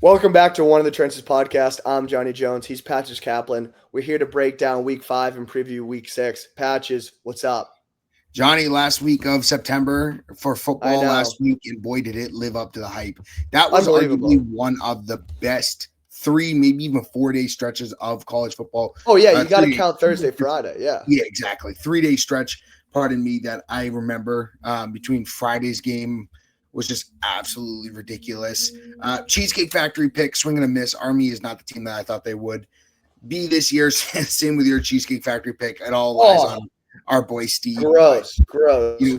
Welcome back to One of the Trenches podcast. I'm Johnny Jones. He's Patches Kaplan. We're here to break down week 5 and preview week 6. Patches, what's up? Johnny, last week of September for I football know. last week, and boy, did it live up to the hype. That was Unbelievable. arguably one of the best 3, maybe even 4-day stretches of college football. Oh, yeah, you got to 3 days. count Thursday, Friday. Yeah. Yeah, exactly. 3-day stretch, pardon me, that I remember between Friday's game was just absolutely ridiculous. Cheesecake Factory pick, swing and a miss. Army is not the team that I thought they would be this year. Same with your Cheesecake Factory pick. It all lies on our boy Steve. Gross. What are you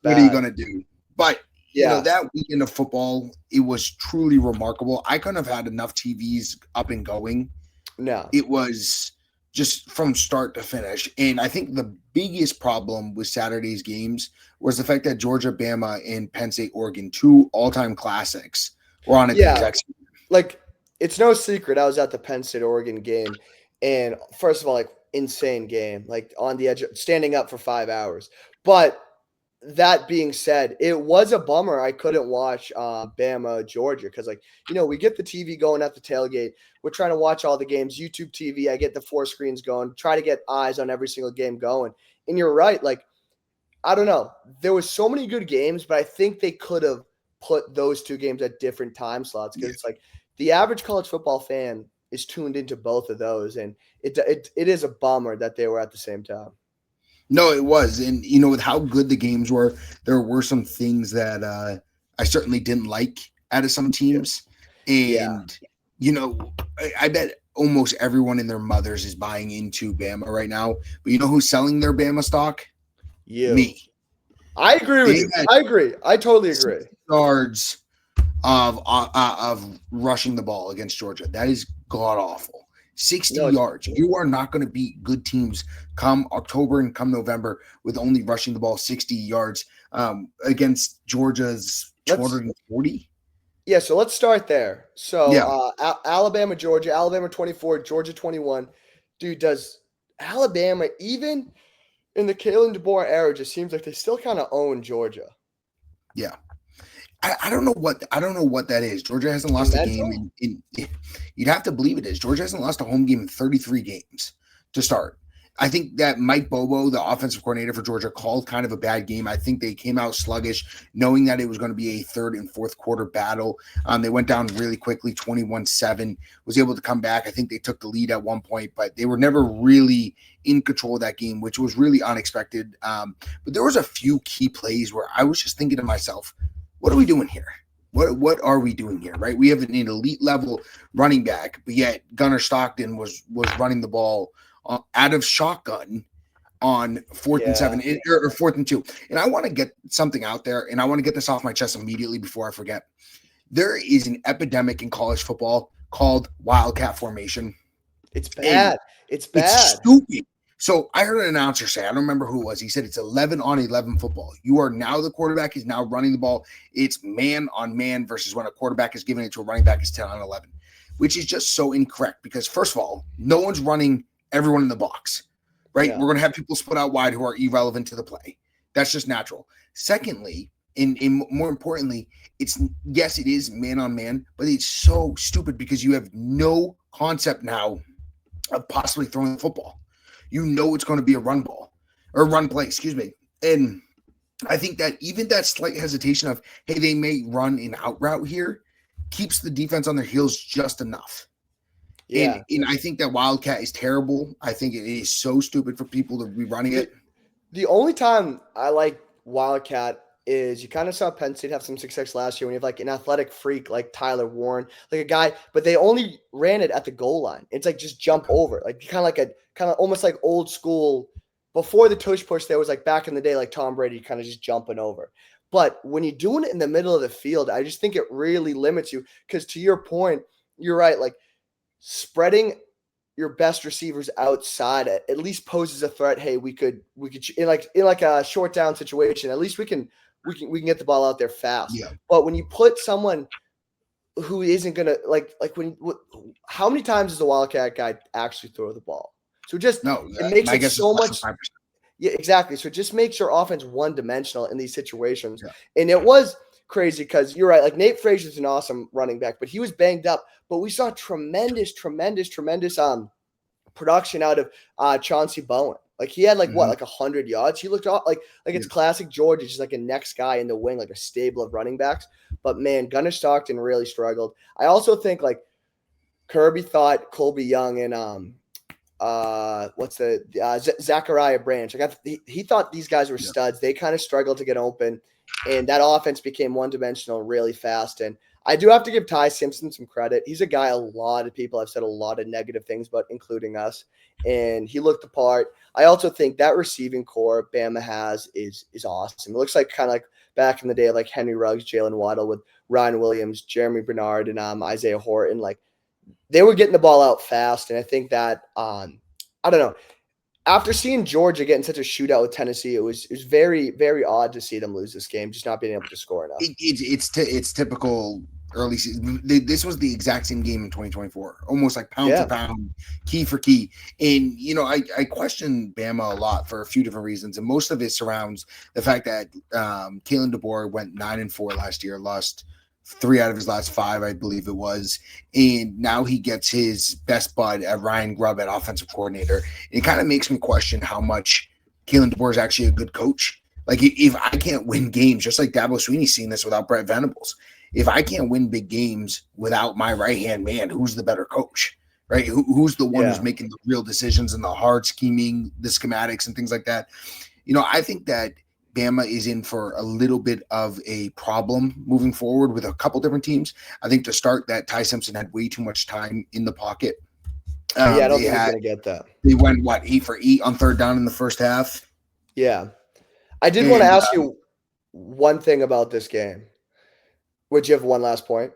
Bad. going to do? But, Yeah. that weekend of football, it was truly remarkable. I couldn't have had enough TVs up and going. No. It was just from start to finish. And I think the biggest problem with Saturday's games was the fact that Georgia, Bama, and Penn State, Oregon, 2 all-time classics, were on at the exact same time. Like, it's no secret I was at the Penn State, Oregon game. And first of all, like, insane game. Like, on the edge, standing up for 5 hours. But that being said, it was a bummer I couldn't watch Bama, Georgia, because, like, we get the TV going at the tailgate. We're trying to watch all the games, YouTube TV. I get the 4 screens going, try to get eyes on every single game going. And you're right. Like, I don't know. There was so many good games, but I think they could have put those 2 games at different time slots because it's like the average college football fan is tuned into both of those. And it is a bummer that they were at the same time. No, it was. And, with how good the games were, there were some things that I certainly didn't like out of some teams. And, I bet almost everyone and their mothers is buying into Bama right now. But you know who's selling their Bama stock? You. Me. I agree with you. I agree. I totally agree. Yards of rushing the ball against Georgia. That is god awful. 60 yards. You are not going to beat good teams come October and come November with only rushing the ball 60 yards against Georgia's 240. Yeah, so let's start there. So Alabama, Georgia, Alabama 24, Georgia 21. Dude, does Alabama, even in the Kalen DeBoer era, just seems like they still kind of own Georgia. Yeah. I don't know what that is. Georgia hasn't lost a game in you'd have to believe it is. Georgia hasn't lost a home game in 33 games to start. I think that Mike Bobo, the offensive coordinator for Georgia, called kind of a bad game. I think they came out sluggish, knowing that it was going to be a third and fourth quarter battle. They went down really quickly, 21-7, was able to come back. I think they took the lead at one point, but they were never really in control of that game, which was really unexpected. But there was a few key plays where I was just thinking to myself, what are we doing here? What are we doing here, right? We have an elite level running back, but yet Gunnar Stockton was running the ball out of shotgun on 4th and 7 or 4th and 2. And I want to get something out there, and I want to get this off my chest immediately before I forget. There is an epidemic in college football called wildcat formation. It's bad. It's bad. It's stupid. So I heard an announcer say, I don't remember who it was. He said it's 11 on 11 football. You are now the quarterback is now running the ball. It's man on man versus when a quarterback is giving it to a running back is 10 on 11, which is just so incorrect because first of all, no one's running everyone in the box, right? Yeah. We're going to have people split out wide who are irrelevant to the play. That's just natural. Secondly, and more importantly, it is man on man, but it's so stupid because you have no concept now of possibly throwing the football. It's going to be a run ball or run play, And I think that even that slight hesitation of, hey, they may run an out route here keeps the defense on their heels just enough. Yeah. And I think that wildcat is terrible. I think it is so stupid for people to be running it. The only time I like wildcat is you kind of saw Penn State have some success last year when you have like an athletic freak like Tyler Warren, like a guy, but they only ran it at the goal line. It's like just jump over, like kind of almost like old school. Before the tush push, there was like back in the day, like Tom Brady kind of just jumping over. But when you're doing it in the middle of the field, I just think it really limits you because to your point, you're right. Like spreading your best receivers outside at least poses a threat. Hey, we could in like a short down situation, at least we can get the ball out there fast. Yeah. But when you put someone who isn't gonna how many times does the wildcat guy actually throw the ball? So it makes it so much. 5%. Yeah, exactly. So it just makes your offense one dimensional in these situations. Yeah. And it was crazy because you're right. Like Nate Frazier's an awesome running back, but he was banged up. But we saw tremendous production out of Chauncey Bowen. Like he had like 100 yards. He looked like it's classic Georgia, just like a next guy in the wing, like a stable of running backs. But man, Gunnar Stockton really struggled. I also think like Kirby thought Colby Young and Zachariah Branch. Like he thought these guys were studs. They kind of struggled to get open, and that offense became one dimensional really fast. And I do have to give Ty Simpson some credit. He's a guy a lot of people have said a lot of negative things about, including us, and he looked the part. I also think that receiving core Bama has is awesome. It looks like kind of like back in the day, like Henry Ruggs, Jalen Waddle with Ryan Williams, Jeremy Bernard, and Isaiah Horton. Like they were getting the ball out fast, and I think that I don't know. After seeing Georgia get in such a shootout with Tennessee, it was very, very odd to see them lose this game, just not being able to score enough. It's typical early season. This was the exact same game in 2024, almost like pound for pound, key for key. And, I question Bama a lot for a few different reasons. And most of it surrounds the fact that Kalen DeBoer went 9-4 last year, lost 3 out of his last 5, I believe it was. And now he gets his best bud at Ryan Grubb at offensive coordinator. It kind of makes me question how much Kalen DeBoer is actually a good coach. Like if I can't win games, just like Dabo Swinney's seen this without Brett Venables, if I can't win big games without my right-hand man, who's the better coach, right? Who's the one who's making the real decisions and the hard scheming, the schematics and things like that? I think that Bama is in for a little bit of a problem moving forward with a couple different teams. I think to start that, Ty Simpson had way too much time in the pocket. I don't think he's going to get that. They went, 8 for 8 on third down in the first half? Yeah. I did want to ask you one thing about this game. Would you have one last point?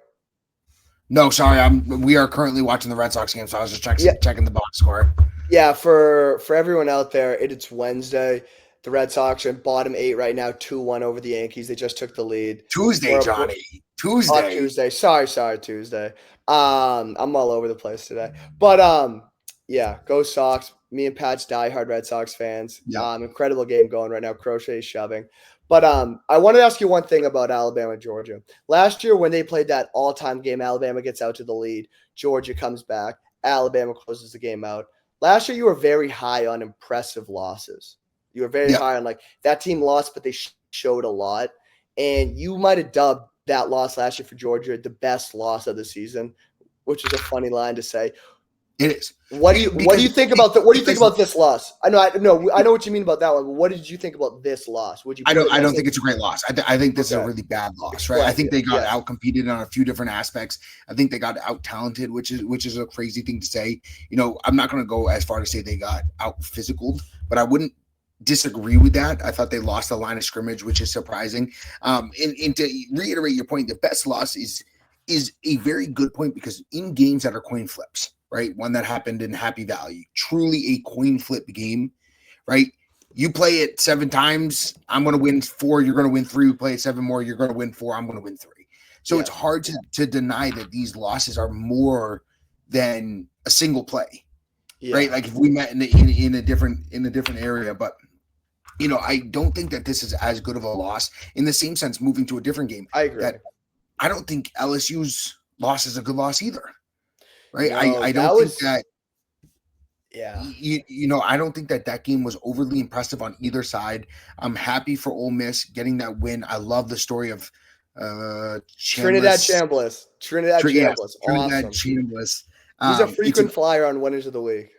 No, sorry. We are currently watching the Red Sox game, so I was just checking the box score. Yeah, for everyone out there, it's Wednesday. The Red Sox are in bottom 8 right now, 2-1 over the Yankees. They just took the lead. Tuesday, Johnny. Tuesday. Tuesday. Sorry, Tuesday. I'm all over the place today. But go Sox. Me and Pat's diehard Red Sox fans. Yeah. Incredible game going right now. Crochet shoving. But I wanted to ask you one thing about Alabama, Georgia. Last year when they played that all-time game, Alabama gets out to the lead. Georgia comes back. Alabama closes the game out. Last year you were very high on impressive losses. You were very high on that team lost, but they showed a lot. And you might have dubbed that loss last year for Georgia the best loss of the season, which is a funny line to say. It is. What do you think about that? What do you think about this loss? I know what you mean about that one. But what did you think about this loss? I don't think it's a great loss. I think this is a really bad loss, right? I think they got out-competed on a few different aspects. I think they got out-talented, which is a crazy thing to say. I'm not going to go as far to say they got out-physicaled, but I wouldn't disagree with that. I thought they lost the line of scrimmage, which is surprising. And to reiterate your point, the best loss is a very good point, because in games that are coin flips, right? One that happened in Happy Valley, truly a coin flip game, right? You play it 7 times, I'm going to win 4, you're going to win 3. We play it 7 more, you're going to win 4, I'm going to win 3. So it's hard to deny that these losses are more than a single play, right? Like if we met in a different area, but I don't think that this is as good of a loss. In the same sense, moving to a different game, I agree. I don't think LSU's loss is a good loss either, right? No, I don't think that. Yeah. I don't think that game was overly impressive on either side. I'm happy for Ole Miss getting that win. I love the story of Trinidad Chambliss. Trinidad Chambliss. He's a frequent flyer on Winners of the Week.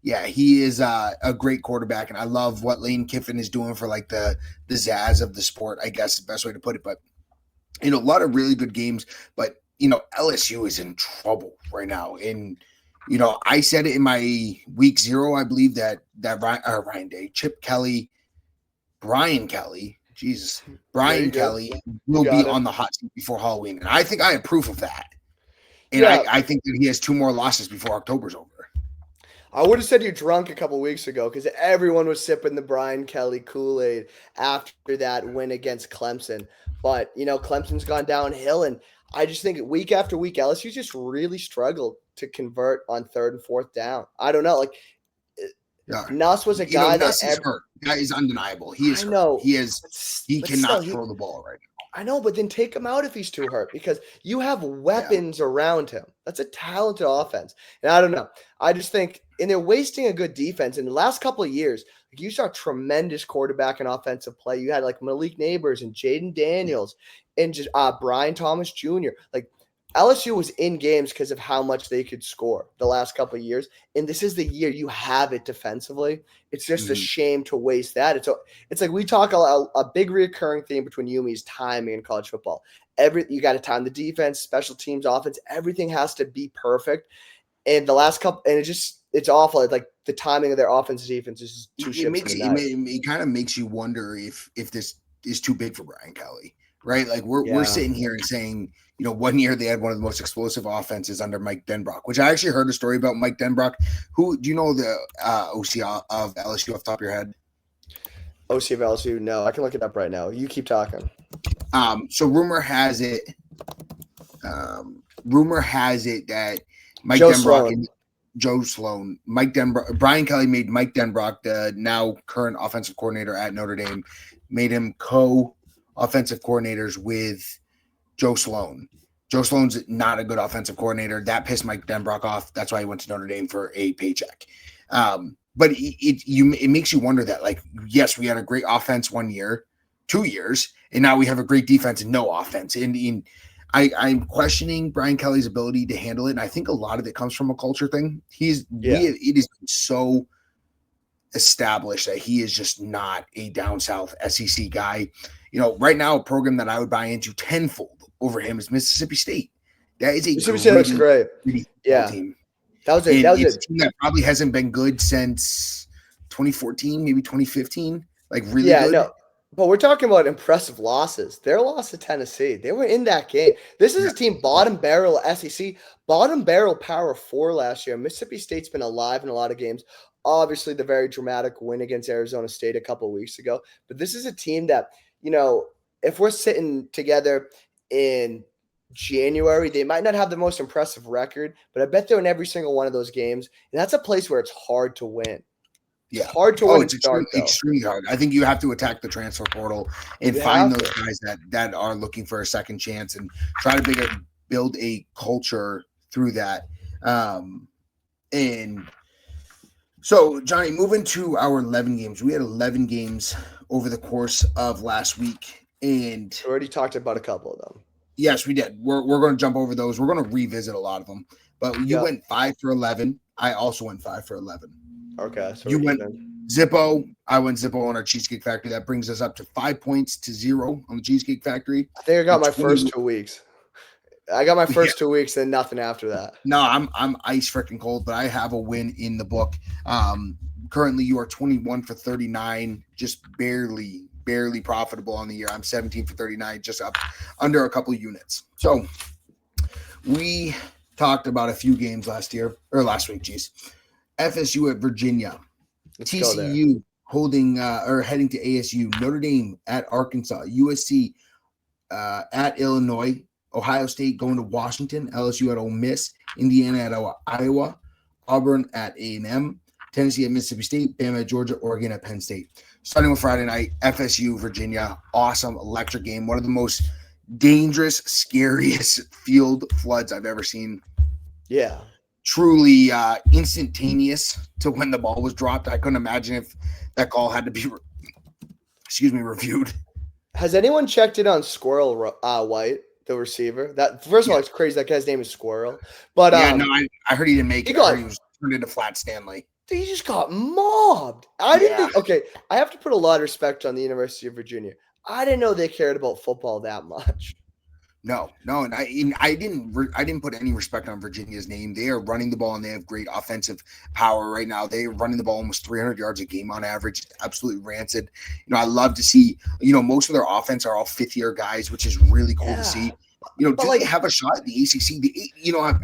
Yeah, he is a great quarterback, and I love what Lane Kiffin is doing for the zazz of the sport, I guess is the best way to put it. But a lot of really good games, but LSU is in trouble right now. And I said it in my week 0, I believe that Ryan Day, Brian Kelly will be on the hot seat before Halloween, and I think I have proof of that. And I think that he has 2 more losses before October's over. I would have said you drunk a couple weeks ago, because everyone was sipping the Brian Kelly Kool-Aid after that win against Clemson. But, Clemson's gone downhill, and I just think week after week, LSU just really struggled to convert on 3rd and 4th down. I don't know. Nuss was a guy Nuss is hurt. That is undeniable. He is hurt. He cannot throw the ball right now. I know, but then take him out if he's too hurt because you have weapons around him. That's a talented offense. And I don't know. I just think, and they're wasting a good defense. In the last couple of years, like you saw tremendous quarterback and offensive play. You had like Malik Neighbors and Jaden Daniels and just Brian Thomas Jr. Like LSU was in games because of how much they could score the last couple of years. And this is the year you have it defensively. It's just a shame to waste that. It's like we talk a big recurring theme between you and me is timing in college football. You got to time the defense, special teams, offense. Everything has to be perfect. And the last couple, and it's awful. It's like the timing of their offense and defense is two ships in the night. It kind of makes you wonder if this is too big for Brian Kelly, right? Like we're sitting here and saying, 1 year they had one of the most explosive offenses under Mike Denbrock, which I actually heard a story about Mike Denbrock. Who do you know the OC of LSU off the top of your head? OC of LSU? No, I can look it up right now. You keep talking. So rumor has it that Mike Denbrock Joe Sloan, Mike Denbrock, Brian Kelly made Mike Denbrock, the now current offensive coordinator at Notre Dame, made him co-offensive coordinators with Joe Sloan. Joe Sloan's not a good offensive coordinator. That pissed Mike Denbrock off. That's why he went to Notre Dame for a paycheck. But it makes you wonder that, like, yes, we had a great offense 1 year, 2 years, and now we have a great defense and no offense. And I'm questioning Brian Kelly's ability to handle it. And I think a lot of it comes from a culture thing. It is so established that he is just not a down south SEC guy. Right now, a program that I would buy into tenfold over him is Mississippi State. That is a Mississippi State looks great. Team. That was a team that probably hasn't been good since 2014, maybe 2015. Like really good. No. But we're talking about impressive losses. Their loss to Tennessee, they were in that game. This is a team bottom barrel SEC, bottom barrel Power 4 last year. Mississippi State's been alive in a lot of games. Obviously, the very dramatic win against Arizona State a couple of weeks ago. But this is a team that, if we're sitting together in January, they might not have the most impressive record, but I bet they're in every single one of those games. And that's a place where it's hard to win. It's hard to win. It's extremely hard. I think you have to attack the transfer portal and find those guys that are looking for a second chance and try to build a culture through that. And so, Johnny, moving to our 11 games. We had 11 games over the course of last week. And we already talked about a couple of them. Yes, we did. We're going to jump over those. We're going to revisit a lot of them. But you went 5 for 11. I also went 5 for 11. Okay. So you went Zippo. I went Zippo on our Cheesecake Factory. That brings us up to 5 points to 0 on the Cheesecake Factory. I think I got my first 2 weeks. I got my first 2 weeks and nothing after that. No, I'm ice freaking cold, but I have a win in the book. Currently, you are 21 for 39, just barely profitable on the year. I'm 17 for 39, just up under a couple units. So we talked about a few games last week. FSU at Virginia, TCU holding or heading to ASU, Notre Dame at Arkansas, USC at Illinois, Ohio State going to Washington, LSU at Ole Miss, Indiana at Iowa, Auburn at A&M, Tennessee at Mississippi State, Bama at Georgia, Oregon at Penn State. Starting with Friday night, FSU, Virginia, awesome, electric game. One of the most dangerous, scariest field floods I've ever seen. Yeah. Truly instantaneous to when the ball was dropped. I couldn't imagine if that call had to be, reviewed. Has anyone checked it on Squirrel White, the receiver? That first of all, it's crazy. That guy's name is Squirrel. But I heard he didn't make it. I heard he was turned into Flat Stanley. He just got mobbed. I didn't think. Okay, I have to put a lot of respect on the University of Virginia. I didn't know they cared about football that much. No, and I didn't put any respect on Virginia's name. They are running the ball and they have great offensive power right now. They're running the ball almost 300 yards a game on average. It's absolutely rancid. I love to see. Most of their offense are all fifth-year guys, which is really cool to see. Do they have a shot at the ACC?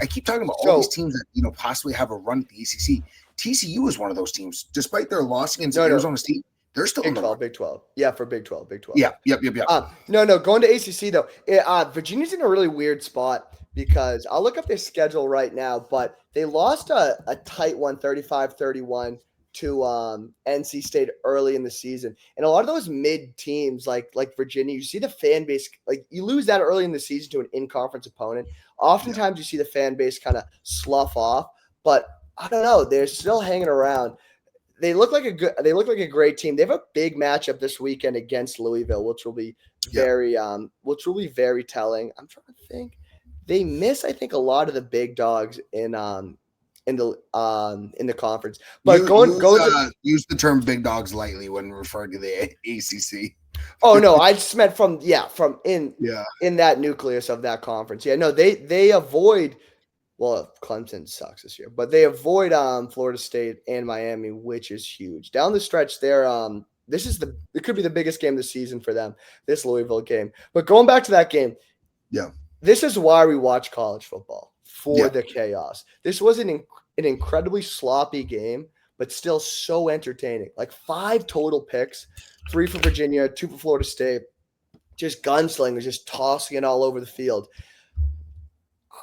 I keep talking about all these teams that possibly have a run at the ACC. TCU is one of those teams, despite their loss against Arizona State. They're still Big 12, Big 12. Yeah, for Big 12, Big 12. Yeah, yep. No, going to ACC, though. Virginia's in a really weird spot because I'll look up their schedule right now, but they lost a tight one, 35-31 to NC State early in the season, and a lot of those mid teams like Virginia, you see the fan base like you lose that early in the season to an in-conference opponent. Oftentimes, you see the fan base kind of slough off, but I don't know, they're still hanging around. They look like a great team. They have a big matchup this weekend against Louisville, which will be very telling. I'm trying to think. They miss, I think, a lot of the big dogs in the conference. But use the term big dogs lightly when referring to the ACC. Oh no, I just meant from in that nucleus of that conference. Yeah, no, they avoid. Well, Clemson sucks this year, but they avoid Florida State and Miami, which is huge. Down the stretch, it could be the biggest game of the season for them, this Louisville game. But going back to that game, this is why we watch college football, for the chaos. This was an incredibly sloppy game, but still so entertaining. Like 5 total picks, 3 for Virginia, 2 for Florida State. Just gunslingers, just tossing it all over the field.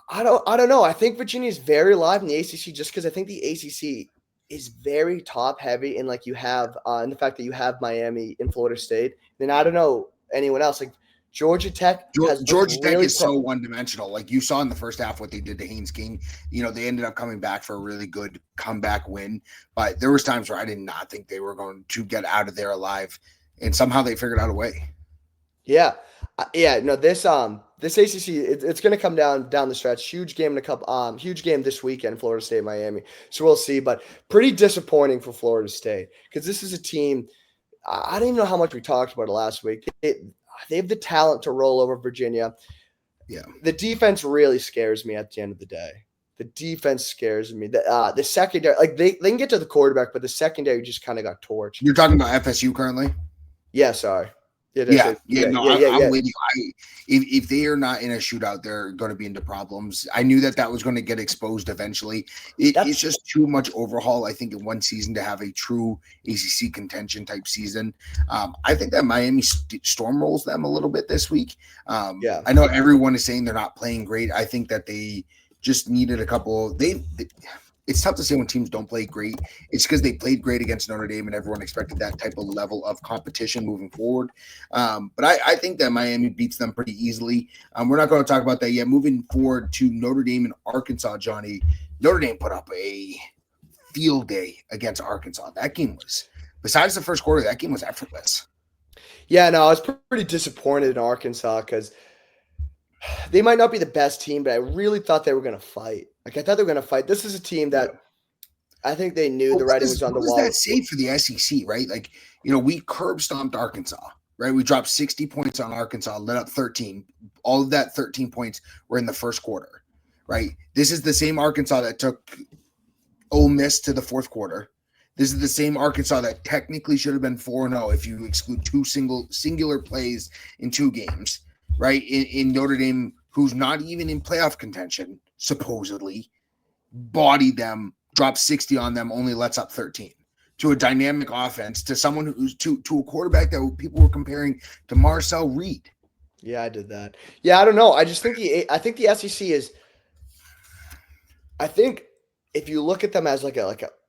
I don't know. I think Virginia is very alive in the ACC just because I think the ACC is very top heavy, and like you have in the fact that you have Miami and Florida State. Then I don't know anyone else. Like Georgia Tech is so one-dimensional. Like you saw in the first half what they did to Haynes King. They ended up coming back for a really good comeback win, but there was times where I did not think they were going to get out of there alive, and somehow they figured out a way. Yeah. No, this ACC, it's going to come down the stretch. Huge game huge game this weekend, Florida State, Miami. So we'll see, but pretty disappointing for Florida State because this is a team. I don't even know how much we talked about it last week. They have the talent to roll over Virginia. Yeah, the defense really scares me at the end of the day. The defense scares me. The secondary, like they can get to the quarterback, but the secondary just kind of got torched. You're talking about FSU currently? Yeah, sorry. I'm with you. If they are not in a shootout, they're going to be into problems. I knew that was going to get exposed eventually. It's just too much overhaul, I think, in one season to have a true ACC contention type season. I think that Miami stormrolls them a little bit this week. I know everyone is saying they're not playing great. I think that they just needed a couple. It's tough to say when teams don't play great. It's because they played great against Notre Dame and everyone expected that type of level of competition moving forward. But I think that Miami beats them pretty easily. We're not going to talk about that yet. Moving forward to Notre Dame and Arkansas, Johnny. Notre Dame put up a field day against Arkansas. That game was, besides the first quarter, that game was effortless. Yeah, no, I was pretty disappointed in Arkansas because they might not be the best team, but I really thought they were going to fight. Like I thought they were going to fight. This is a team that I think they knew the writing was on the wall. What does that say for the SEC, right? Like, we curb stomped Arkansas, right? We dropped 60 points on Arkansas, let up 13. All of that 13 points were in the first quarter, right? This is the same Arkansas that took Ole Miss to the fourth quarter. This is the same Arkansas that technically should have been 4-0 if you exclude 2 singular plays in 2 games, right? In Notre Dame, who's not even in playoff contention, supposedly, bodied them, dropped 60 on them, only lets up 13 to a dynamic offense, to someone who's to a quarterback that people were comparing to Marcel Reed. Yeah, I did that. Yeah, I don't know. I just think the SEC is. I think if you look at them as like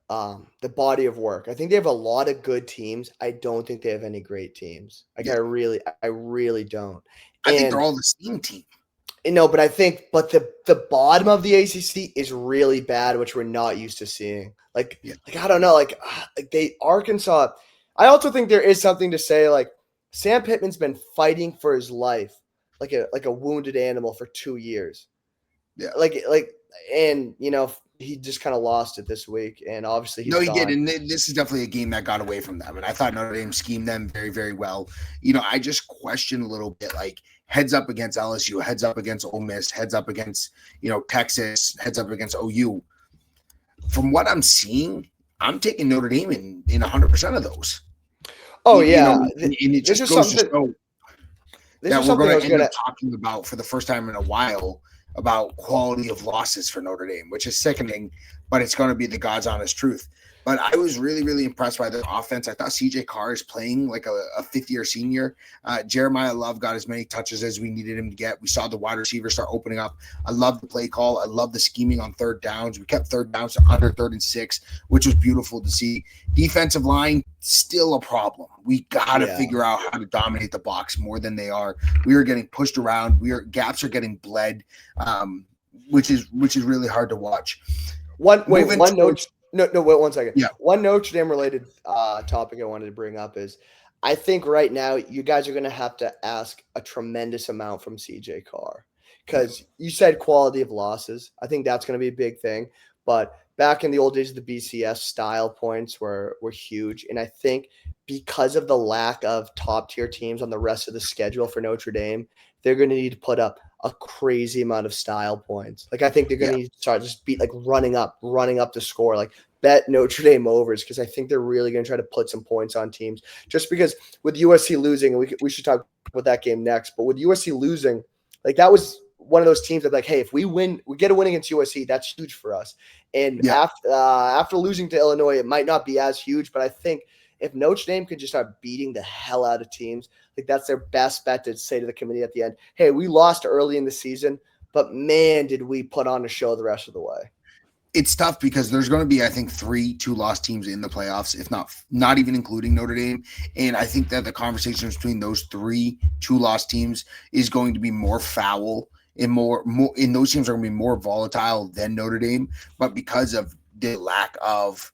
the body of work, I think they have a lot of good teams. I don't think they have any great teams. I really don't. I think they're all the same team. No, but the bottom of the ACC is really bad, which we're not used to seeing. Like I don't know, Arkansas. I also think there is something to say. Like Sam Pittman's been fighting for his life, like a wounded animal for 2 years. Yeah, and he just kind of lost it this week, and obviously he did. And this is definitely a game that got away from them, and I thought Notre Dame schemed them very, very well. I just question a little bit, like, heads up against LSU, heads up against Ole Miss, heads up against, Texas, heads up against OU. From what I'm seeing, I'm taking Notre Dame in 100% of those. Oh, yeah. And it just goes to show that we're going to end up talking about for the first time in a while about quality of losses for Notre Dame, which is sickening, but it's going to be the God's honest truth. But I was really, really impressed by the offense. I thought CJ Carr is playing like a fifth-year senior. Jeremiah Love got as many touches as we needed him to get. We saw the wide receivers start opening up. I love the play call. I love the scheming on third downs. We kept third downs to under 3rd and 6, which was beautiful to see. Defensive line, still a problem. We got to figure out how to dominate the box more than they are. We are getting pushed around. Gaps are getting bled, which is really hard to watch. One note. No, wait 1 second. Yeah. One Notre Dame related topic I wanted to bring up is I think right now you guys are going to have to ask a tremendous amount from CJ Carr because you said quality of losses. I think that's going to be a big thing. But back in the old days of the BCS, style points were huge. And I think because of the lack of top tier teams on the rest of the schedule for Notre Dame, they're going to need to put up a crazy amount of style points. Like I think they're going to start just running up the score. Like bet Notre Dame overs because I think they're really going to try to put some points on teams. Just because with USC losing, and we should talk about that game next. But with USC losing, like that was one of those teams that like, hey, if we win, we get a win against USC, that's huge for us. And after losing to Illinois, it might not be as huge, but I think if Notre Dame could just start beating the hell out of teams, like that's their best bet to say to the committee at the end, hey, we lost early in the season, but man, did we put on a show the rest of the way. It's tough because there's going to be, I think, 3 2-loss teams in the playoffs, if not even including Notre Dame. And I think that the conversation between those 3 2-loss teams is going to be more foul and more and those teams are going to be more volatile than Notre Dame. But because of the lack of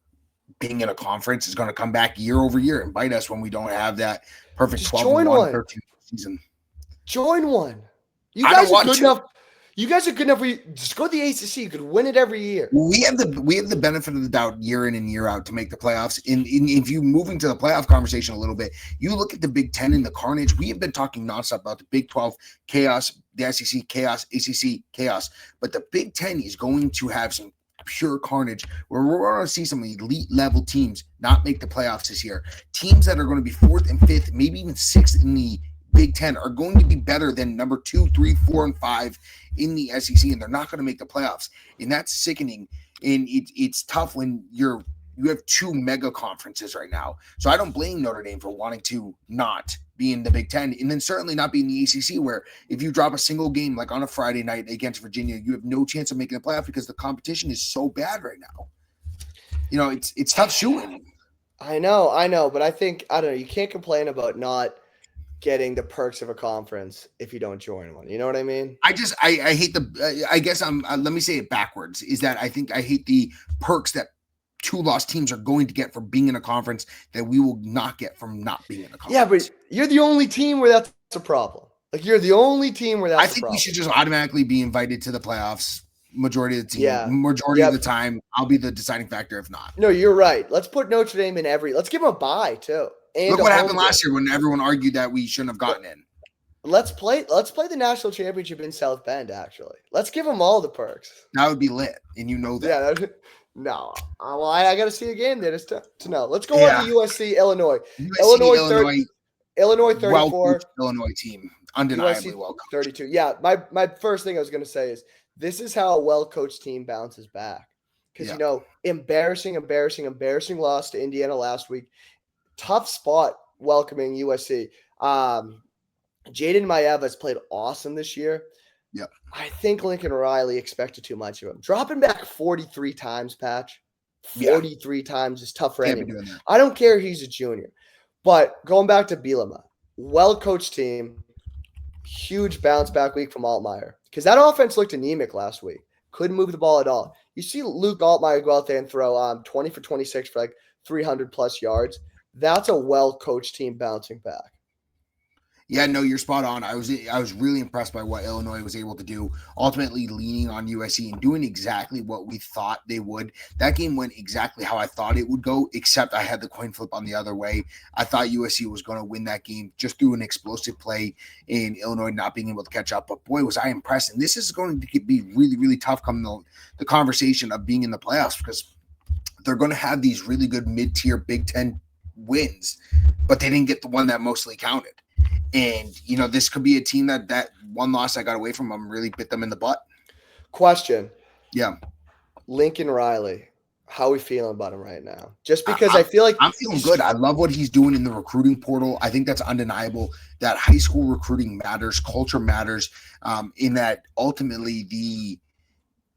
being in a conference, is going to come back year over year and bite us when we don't have that perfect 12-1 13 season. Join one. You guys are good enough. You guys are good enough. Just go to the ACC. You could win it every year. We have the benefit of the doubt year in and year out to make the playoffs. If you move into the playoff conversation a little bit, you look at the Big Ten and the carnage. We have been talking nonstop about the Big 12 chaos, the SEC chaos, ACC chaos. But the Big Ten is going to have some pure carnage where we're going to see some elite level teams not make the playoffs this year. Teams that are going to be 4th and 5th, maybe even 6th in the Big Ten are going to be better than number 2, 3, 4, and 5 in the SEC, and they're not going to make the playoffs. And that's sickening. And it's tough when you have 2 mega conferences right now. So I don't blame Notre Dame for wanting to not be in the Big Ten, and then certainly not be in the ACC, where if you drop a single game like on a Friday night against Virginia, you have no chance of making the playoff because the competition is so bad right now. You know, it's tough shooting. I know, but I think, I don't know, you can't complain about not getting the perks of a conference if you don't join one. You know what I mean? I hate I guess let me say it backwards, is that I think I hate the perks that 2-loss teams are going to get for being in a conference that we will not get from not being in a conference. Yeah, but you're the only team where that's a problem. Like you're the only team where that's I think we should just automatically be invited to the playoffs majority of the team. Yeah. Majority of the time, I'll be the deciding factor if not. No, you're right. Let's put Notre Dame in let's give them a bye too. And look what happened last year when everyone argued that we shouldn't have gotten in. Let's play the national championship in South Bend, actually. Let's give them all the perks. That would be lit, and you know that. Yeah, no. Well, I got to see a game there to know. Let's go on to USC, Illinois. Illinois 34. Illinois team. Undeniably USC welcome. 32. Yeah, my first thing I was going to say is this is how a well-coached team bounces back. Because, embarrassing loss to Indiana last week. Tough spot welcoming USC. Jaden Maeva has played awesome this year. Yeah. I think Lincoln Riley expected too much of him. Dropping back 43 times, Patch. 43 times is tough for anyone. I don't care if he's a junior. But going back to Bielema, well-coached team, huge bounce back week from Altmaier. Because that offense looked anemic last week. Couldn't move the ball at all. You see Luke Altmaier go out there and throw 20 for 26 for like 300-plus yards. That's a well-coached team bouncing back. Yeah, no, you're spot on. I was really impressed by what Illinois was able to do, ultimately leaning on USC and doing exactly what we thought they would. That game went exactly how I thought it would go, except I had the coin flip on the other way. I thought USC was going to win that game just through an explosive play and Illinois not being able to catch up. But boy, was I impressed. And this is going to be really, really tough coming the conversation of being in the playoffs because they're going to have these really good mid-tier Big Ten wins, but they didn't get the one that mostly counted. And, this could be a team that one loss I got away from them really bit them in the butt. Question. Yeah. Lincoln Riley. How are we feeling about him right now? Just I, because I I'm feel like I'm feeling good. I love what he's doing in the recruiting portal. I think that's undeniable. That high school recruiting matters, culture matters. In that ultimately the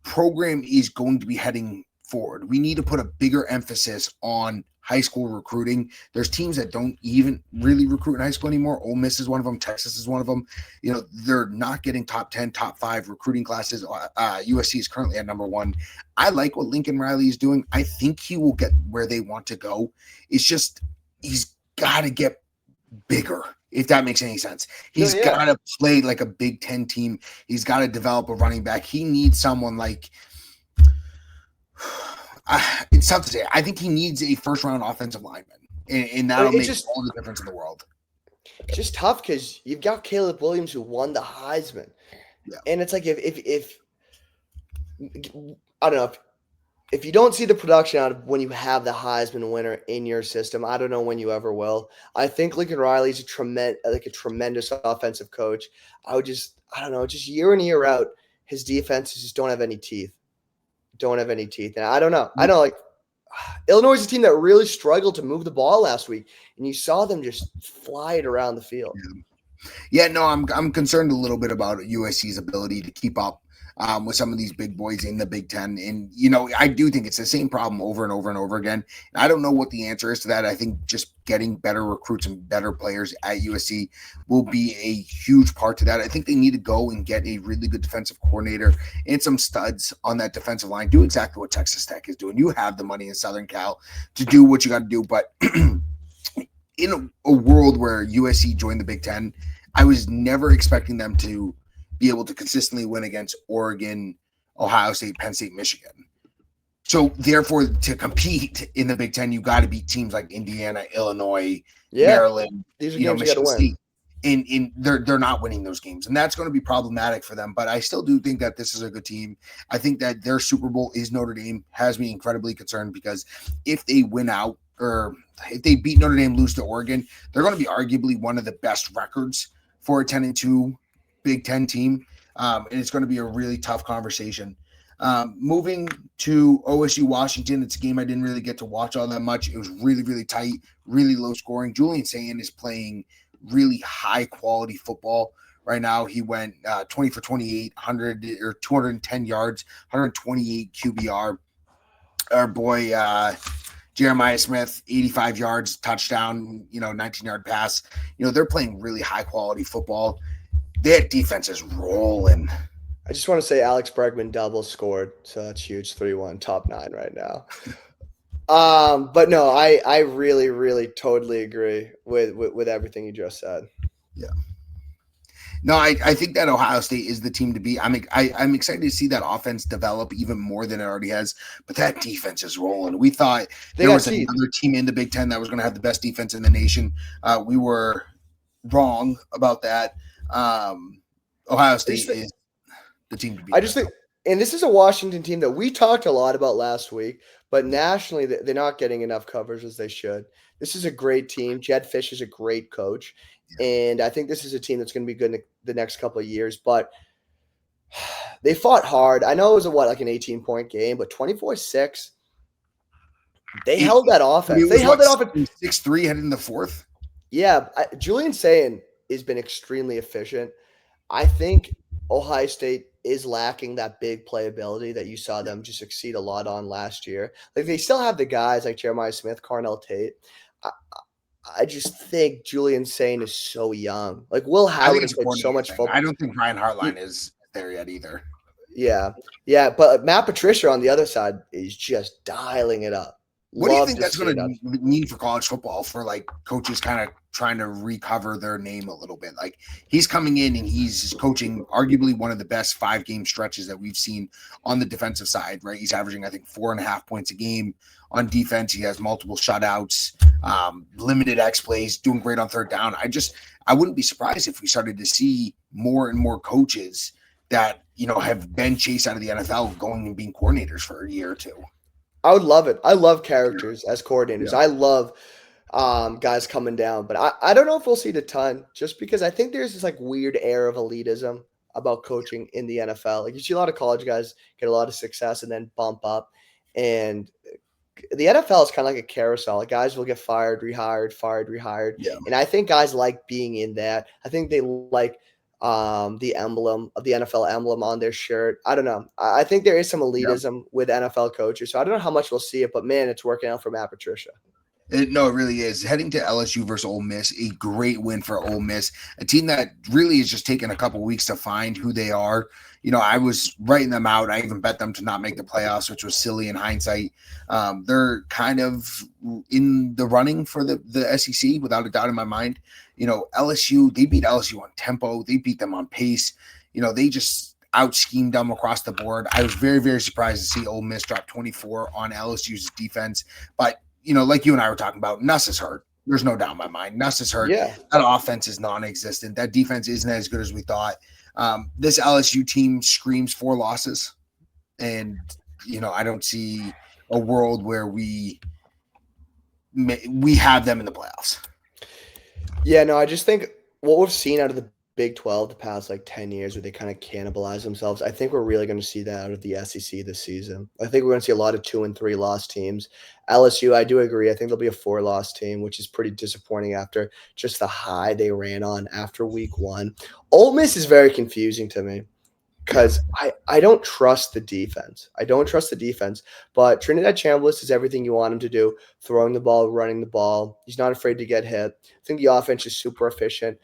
program is going to be heading forward. We need to put a bigger emphasis on high school recruiting. There's teams that don't even really recruit in high school anymore. Ole Miss is one of them. Texas is one of them. You know, they're not getting top 10, top 5 recruiting classes. USC is currently at number 1. I like what Lincoln Riley is doing. I think he will get where they want to go. It's just he's got to get bigger, if that makes any sense. no, He's yeah. got to play like a Big Ten team. He's got to develop a running back. He needs someone like it's tough to say. I think he needs a first round offensive lineman, and that'll It's make all the difference in the world. just tough because you've got Caleb Williams who won the Heisman, Yeah. and it's like if I don't know if you don't see the production out of when you have the Heisman winner in your system, I don't know when you ever will. I think Lincoln Riley's a tremendous offensive coach. I don't know, just year in year out, his defenses just don't have any teeth. Don't have any teeth, and I don't know. I don't like Illinois is a team that really struggled to move the ball last week, and you saw them just fly it around the field. Yeah, no, I'm concerned a little bit about USC's ability to keep up with some of these big boys in the Big Ten. And, you know, I do think it's the same problem over and over and over again. And I don't know what the answer is to that. I think just getting better recruits and better players at USC will be a huge part to that. I think they need to go and get a really good defensive coordinator and some studs on that defensive line. Do exactly what Texas Tech is doing. You have the money in Southern Cal to do what you got to do. But in a world where USC joined the Big Ten, I was never expecting them to be able to consistently win against Oregon, Ohio State, Penn State, Michigan. So therefore, to compete in the Big Ten, you got to beat teams like Indiana, Illinois, Maryland, These are games you got to Michigan win. State. And they're not winning those games, and that's going to be problematic for them. But I still do think that this is a good team. I think that their Super Bowl is Notre Dame has me incredibly concerned because if they win out or if they beat Notre Dame, lose to Oregon, they're going to be arguably one of the best records for a 10-2 Big Ten team, and it's going to be a really tough conversation. Moving to OSU Washington, it's a game I didn't really get to watch all that much. It was really, really tight, really low scoring. Julian Sayin is playing really high quality football right now. He went 20 for 28, 100 or 210 yards, 128 QBR. Our boy Jeremiah Smith, 85 yards, touchdown, 19-yard pass. They're playing really high quality football. That defense is rolling. I just want to say Alex Bregman double scored, so that's huge. 3-1, top 9 right now. But no, I really, really totally agree with everything you just said. Yeah. No, I think that Ohio State is the team to beat. I'm excited to see that offense develop even more than it already has. But that defense is rolling. We thought there was another team in the Big Ten that was going to have the best defense in the nation. We were wrong about that. Ohio State is the team to beat. I just think, and this is a Washington team that we talked a lot about last week, but nationally they're not getting enough coverage as they should. This is a great team. Jed Fish is a great coach, and I think this is a team that's going to be good in the next couple of years. But they fought hard. I know it was an 18-point game, but 24-6. They held that offense. They held that offense 6-3 heading in the fourth. Yeah, Julian Sayin has been extremely efficient. I think Ohio State is lacking that big playability that you saw them just succeed a lot on last year. Like they still have the guys like Jeremiah Smith, Carnell Tate. I just think Julian Sayin is so young. Like Will Howard has played so much football. I don't think Brian Hartline is there yet either. Yeah, but Matt Patricia on the other side is just dialing it up. What do you think that's going to mean for college football for like coaches kind of trying to recover their name a little bit? Like he's coming in and he's coaching arguably one of the best 5-game stretches that we've seen on the defensive side, right? He's averaging, I think, 4.5 points a game on defense. He has multiple shutouts, limited X plays, doing great on third down. I wouldn't be surprised if we started to see more and more coaches that, have been chased out of the NFL going and being coordinators for a year or two. I would love it. I love characters as coordinators. Yeah. I love guys coming down, but I don't know if we'll see it a ton just because I think there's this like weird air of elitism about coaching in the NFL. Like you see a lot of college guys get a lot of success and then bump up. And the NFL is kind of like a carousel. Like guys will get fired, rehired, fired, rehired. Yeah. And I think guys like being in that. I think they like the emblem of the NFL emblem on their shirt. I don't know. I think there is some elitism with NFL coaches. So I don't know how much we'll see it, but man, it's working out for Matt Patricia. No, it really is. Heading to LSU versus Ole Miss, a great win for Ole Miss, a team that really is just taking a couple weeks to find who they are. I was writing them out. I even bet them to not make the playoffs, which was silly in hindsight. They're kind of in the running for the SEC, without a doubt in my mind. LSU, they beat LSU on tempo. They beat them on pace. They just out-schemed them across the board. I was very, very surprised to see Ole Miss drop 24 on LSU's defense. But like you and I were talking about, Nuss is hurt. There's no doubt in my mind. Nuss is hurt. Yeah. That offense is non-existent. That defense isn't as good as we thought. This LSU team screams 4 losses. And, I don't see a world where we have them in the playoffs. Yeah, no, I just think what we've seen out of the Big 12 the past 10 years where they kind of cannibalize themselves, I think we're really going to see that out of the SEC this season. I think we're going to see a lot of 2 and 3 loss teams. LSU, I do agree. I think they'll be a 4-loss team, which is pretty disappointing after just the high they ran on after week 1. Ole Miss is very confusing to me because I don't trust the defense. But Trinidad Chambliss is everything you want him to do, throwing the ball, running the ball. He's not afraid to get hit. I think the offense is super efficient.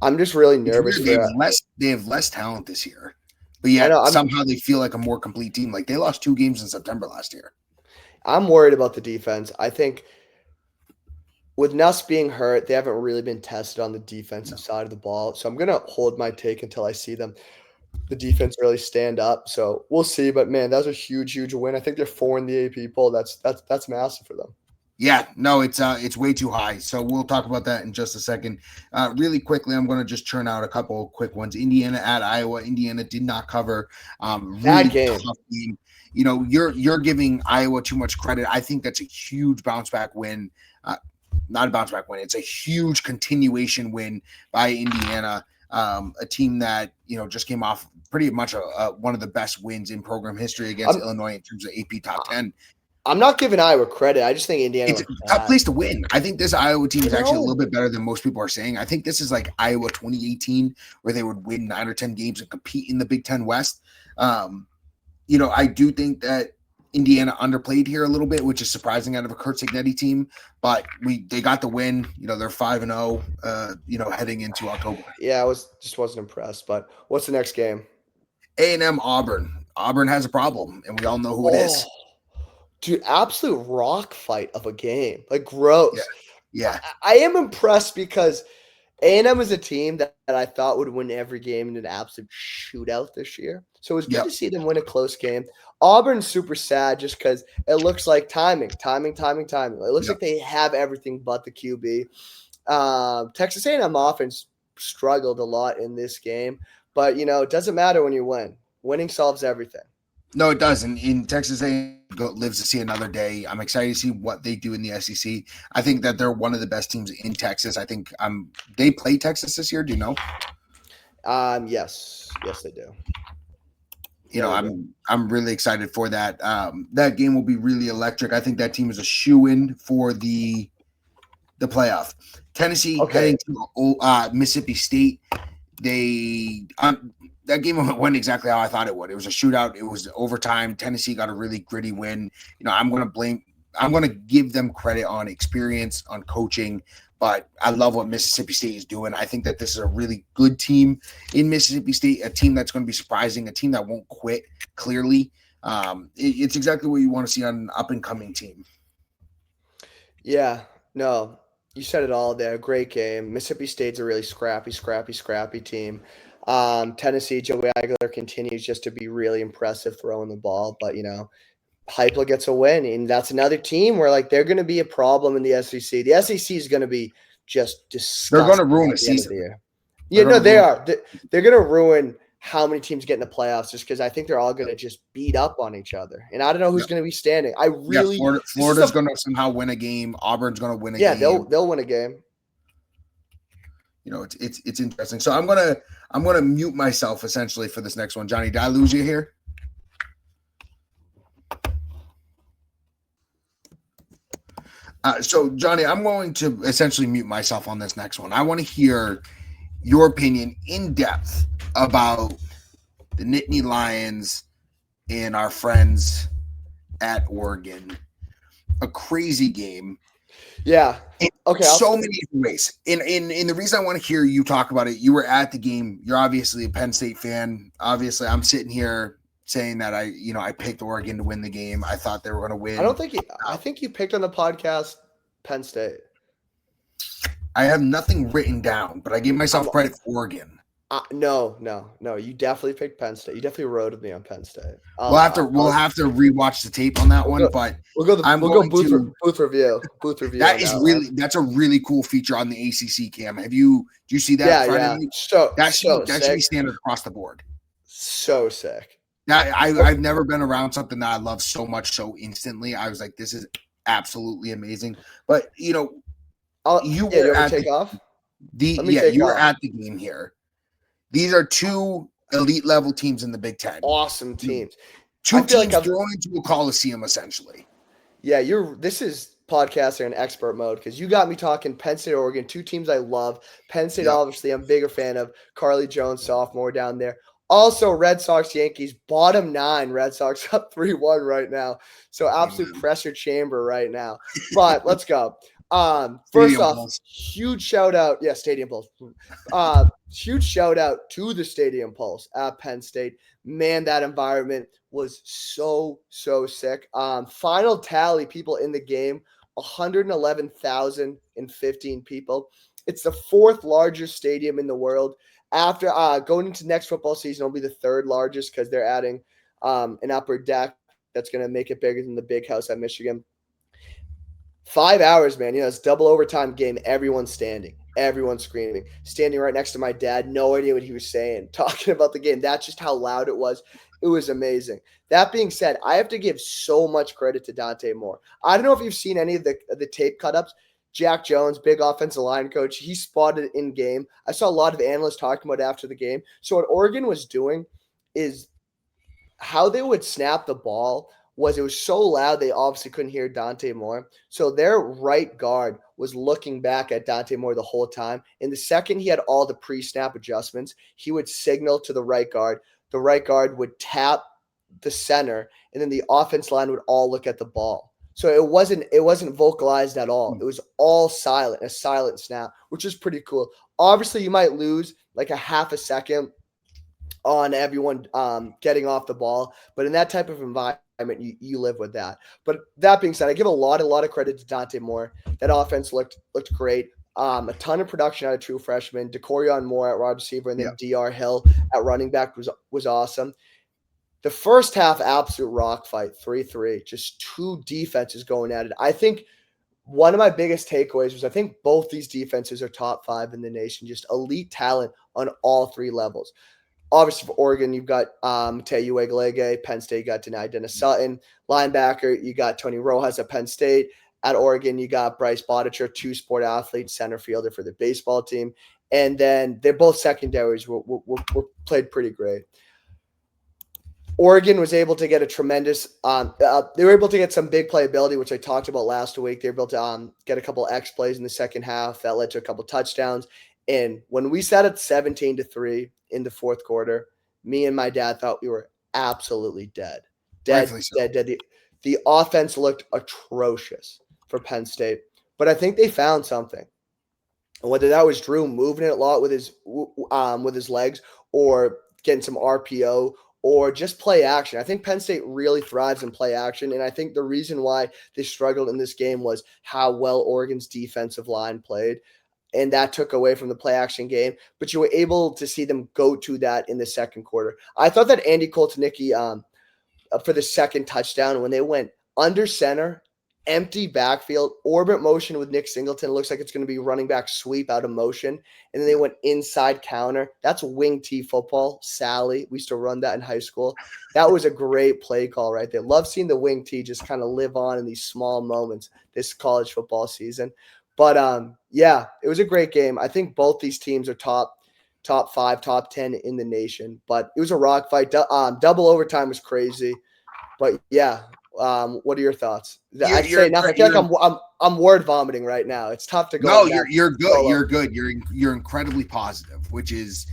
I'm just really nervous. They have less talent this year, but yet somehow they feel like a more complete team. Like they lost 2 games in September last year. I'm worried about the defense. I think with Nuss being hurt, they haven't really been tested on the defensive side of the ball. So I'm going to hold my take until I see the defense really stand up. So we'll see. But man, that was a huge, huge win. I think they're 4 in the AP poll. That's massive for them. Yeah, no, it's way too high. So we'll talk about that in just a second. Really quickly, I'm going to just churn out a couple quick ones. Indiana at Iowa. Indiana did not cover. Really game. Tough game. You're giving Iowa too much credit. I think that's a huge bounce back win. Not a bounce back win. It's a huge continuation win by Indiana. A team that just came off pretty much one of the best wins in program history against Illinois in terms of AP top 10. I'm not giving Iowa credit. I just think Indiana. It's a tough place to win. I think this Iowa team is actually a little bit better than most people are saying. I think this is like Iowa 2018, where they would win 9 or 10 games and compete in the Big Ten West. I do think that Indiana underplayed here a little bit, which is surprising out of a Kurt Signetti team. But they got the win. They're 5-0. Heading into October. Yeah, I wasn't impressed. But what's the next game? A&M Auburn. Auburn has a problem, and we all know who it is. Dude, absolute rock fight of a game. Gross. Yeah. I am impressed because A&M is a team that I thought would win every game in an absolute shootout this year. So it was good to see them win a close game. Auburn's super sad just because it looks like timing. It looks like they have everything but the QB. Texas A&M offense struggled a lot in this game. But, it doesn't matter when you win. Winning solves everything. No, it doesn't. In Texas A&M lives to see another day. I'm excited to see what they do in the SEC. I think that they're one of the best teams in Texas. I think they play Texas this year. Do you know? Yes, they do. I'm really excited for that. That game will be really electric. I think that team is a shoo-in for the playoff. Tennessee heading to Mississippi State. That game went exactly how I thought it would. It was a shootout. It was overtime. Tennessee got a really gritty win. I'm going to give them credit on experience, on coaching, but I love what Mississippi State is doing. I think that this is a really good team in Mississippi State, a team that's going to be surprising, a team that won't quit, clearly. It's exactly what you want to see on an up-and-coming team. Yeah, no, you said it all there. Great game. Mississippi State's a really scrappy team. Tennessee, Joey Aguilar continues just to be really impressive throwing the ball, but Heupel gets a win, and that's another team where they're going to be a problem in the SEC. The SEC is going to be just disgusting. They're going to ruin a season. Yeah, no, they are. They're going to ruin how many teams get in the playoffs just because I think they're all going to just beat up on each other, and I don't know who's going to be standing. Florida's going to somehow win a game. Auburn's going to win a game. Yeah, they'll win a game. It's interesting. So I'm gonna mute myself essentially for this next one. Johnny, did I lose you here? So, Johnny, I'm going to essentially mute myself on this next one. I want to hear your opinion in depth about the Nittany Lions and our friends at Oregon. A crazy game. Yeah. Okay. So many ways. And the reason I want to hear you talk about it, you were at the game. You're obviously a Penn State fan. Obviously, I'm sitting here saying that I picked Oregon to win the game. I thought they were going to win. I think you picked on the podcast Penn State. I have nothing written down, but I gave myself credit for Oregon. No. You definitely picked Penn State. You definitely rode with me on Penn State. We'll have to rewatch the tape on that one, but we'll go booth review. That's a really cool feature on the ACC cam. Do you see that? Yeah. That should be standard across the board. So sick. I've never been around something that I love so much so instantly. I was like, this is absolutely amazing. But you were at the game here. These are two elite level teams in the Big Ten. Awesome teams. Two teams thrown into a coliseum, essentially. Yeah, this is podcaster in expert mode because you got me talking Penn State, Oregon, two teams I love. Penn State, obviously, I'm a bigger fan of. Carly Jones, sophomore down there. Also, Red Sox, Yankees, bottom 9. Red Sox up 3-1 right now. So absolute pressure chamber right now. But let's go. First off, huge shout out. Yeah, Stadium Pulse. Huge shout out to the Stadium Pulse at Penn State. Man, that environment was so sick. Final tally, people in the game, 111,015 people. It's the 4th largest stadium in the world. After going into next football season, it'll be the 3rd largest because they're adding an upper deck that's going to make it bigger than the big house at Michigan. 5 hours, man. It's double overtime game. Everyone's standing. Everyone's screaming. Standing right next to my dad. No idea what he was saying. Talking about the game. That's just how loud it was. It was amazing. That being said, I have to give so much credit to Dante Moore. I don't know if you've seen any of the tape cut-ups. Jack Jones, big offensive line coach, he spotted it in game. I saw a lot of analysts talking about it after the game. So what Oregon was doing is how they would snap the ball was it was so loud they obviously couldn't hear Dante Moore. So their right guard was looking back at Dante Moore the whole time. And the second he had all the pre-snap adjustments, he would signal to the right guard. The right guard would tap the center, and then the offense line would all look at the ball. So it wasn't vocalized at all. It was all silent, a silent snap, which is pretty cool. Obviously, you might lose like a half a second on everyone getting off the ball, but in that type of environment, you live with that. But that being said, I give a lot of credit to Dante Moore. That offense looked great. A ton of production out of true freshmen. DeCorion Moore at wide receiver, and then DR Hill at running back was awesome. The first half, absolute rock fight, 3-3. Just two defenses going at it. I think one of my biggest takeaways was I think both these defenses are top 5 in the nation. Just elite talent on all 3 levels. Obviously, for Oregon, you've got Mateo Ueglege. Penn State, you got Dennis Sutton. Linebacker, you got Tony Rojas at Penn State. At Oregon, you got Bryce Bodicher, 2-sport athlete, center fielder for the baseball team. And then they're both secondaries were played pretty great. Oregon was able to get a tremendous they were able to get some big playability, which I talked about last week. They were able to get a couple X plays in the second half that led to a couple touchdowns. And when we sat at 17-3 in the fourth quarter, me and my dad thought we were absolutely dead. Dead. The offense looked atrocious for Penn State, but I think they found something. And whether that was Drew moving it a lot with his legs or getting some RPO or just play action. I think Penn State really thrives in play action, and I think the reason why they struggled in this game was how well Oregon's defensive line played, and that took away from the play action game. But you were able to see them go to that in the second quarter. I thought that Andy Koltanicki for the second touchdown, when they went under center, empty backfield, orbit motion with Nick Singleton. It looks like it's going to be running back sweep out of motion. And then they went inside counter. That's wing T football. Sally. We used to run that in high school. That was a great play call right there. Love seeing the wing T just kind of live on in these small moments this college football season. But yeah, it was a great game. I think both these teams are top 5, top 10 in the nation. But it was a rock fight. Double overtime was crazy. But yeah, What are your thoughts? You're I'd say you're enough. I incre- feel like you're I'm word vomiting right now. It's tough to go no, on that you're good. solo. You're good. You're incredibly positive, which is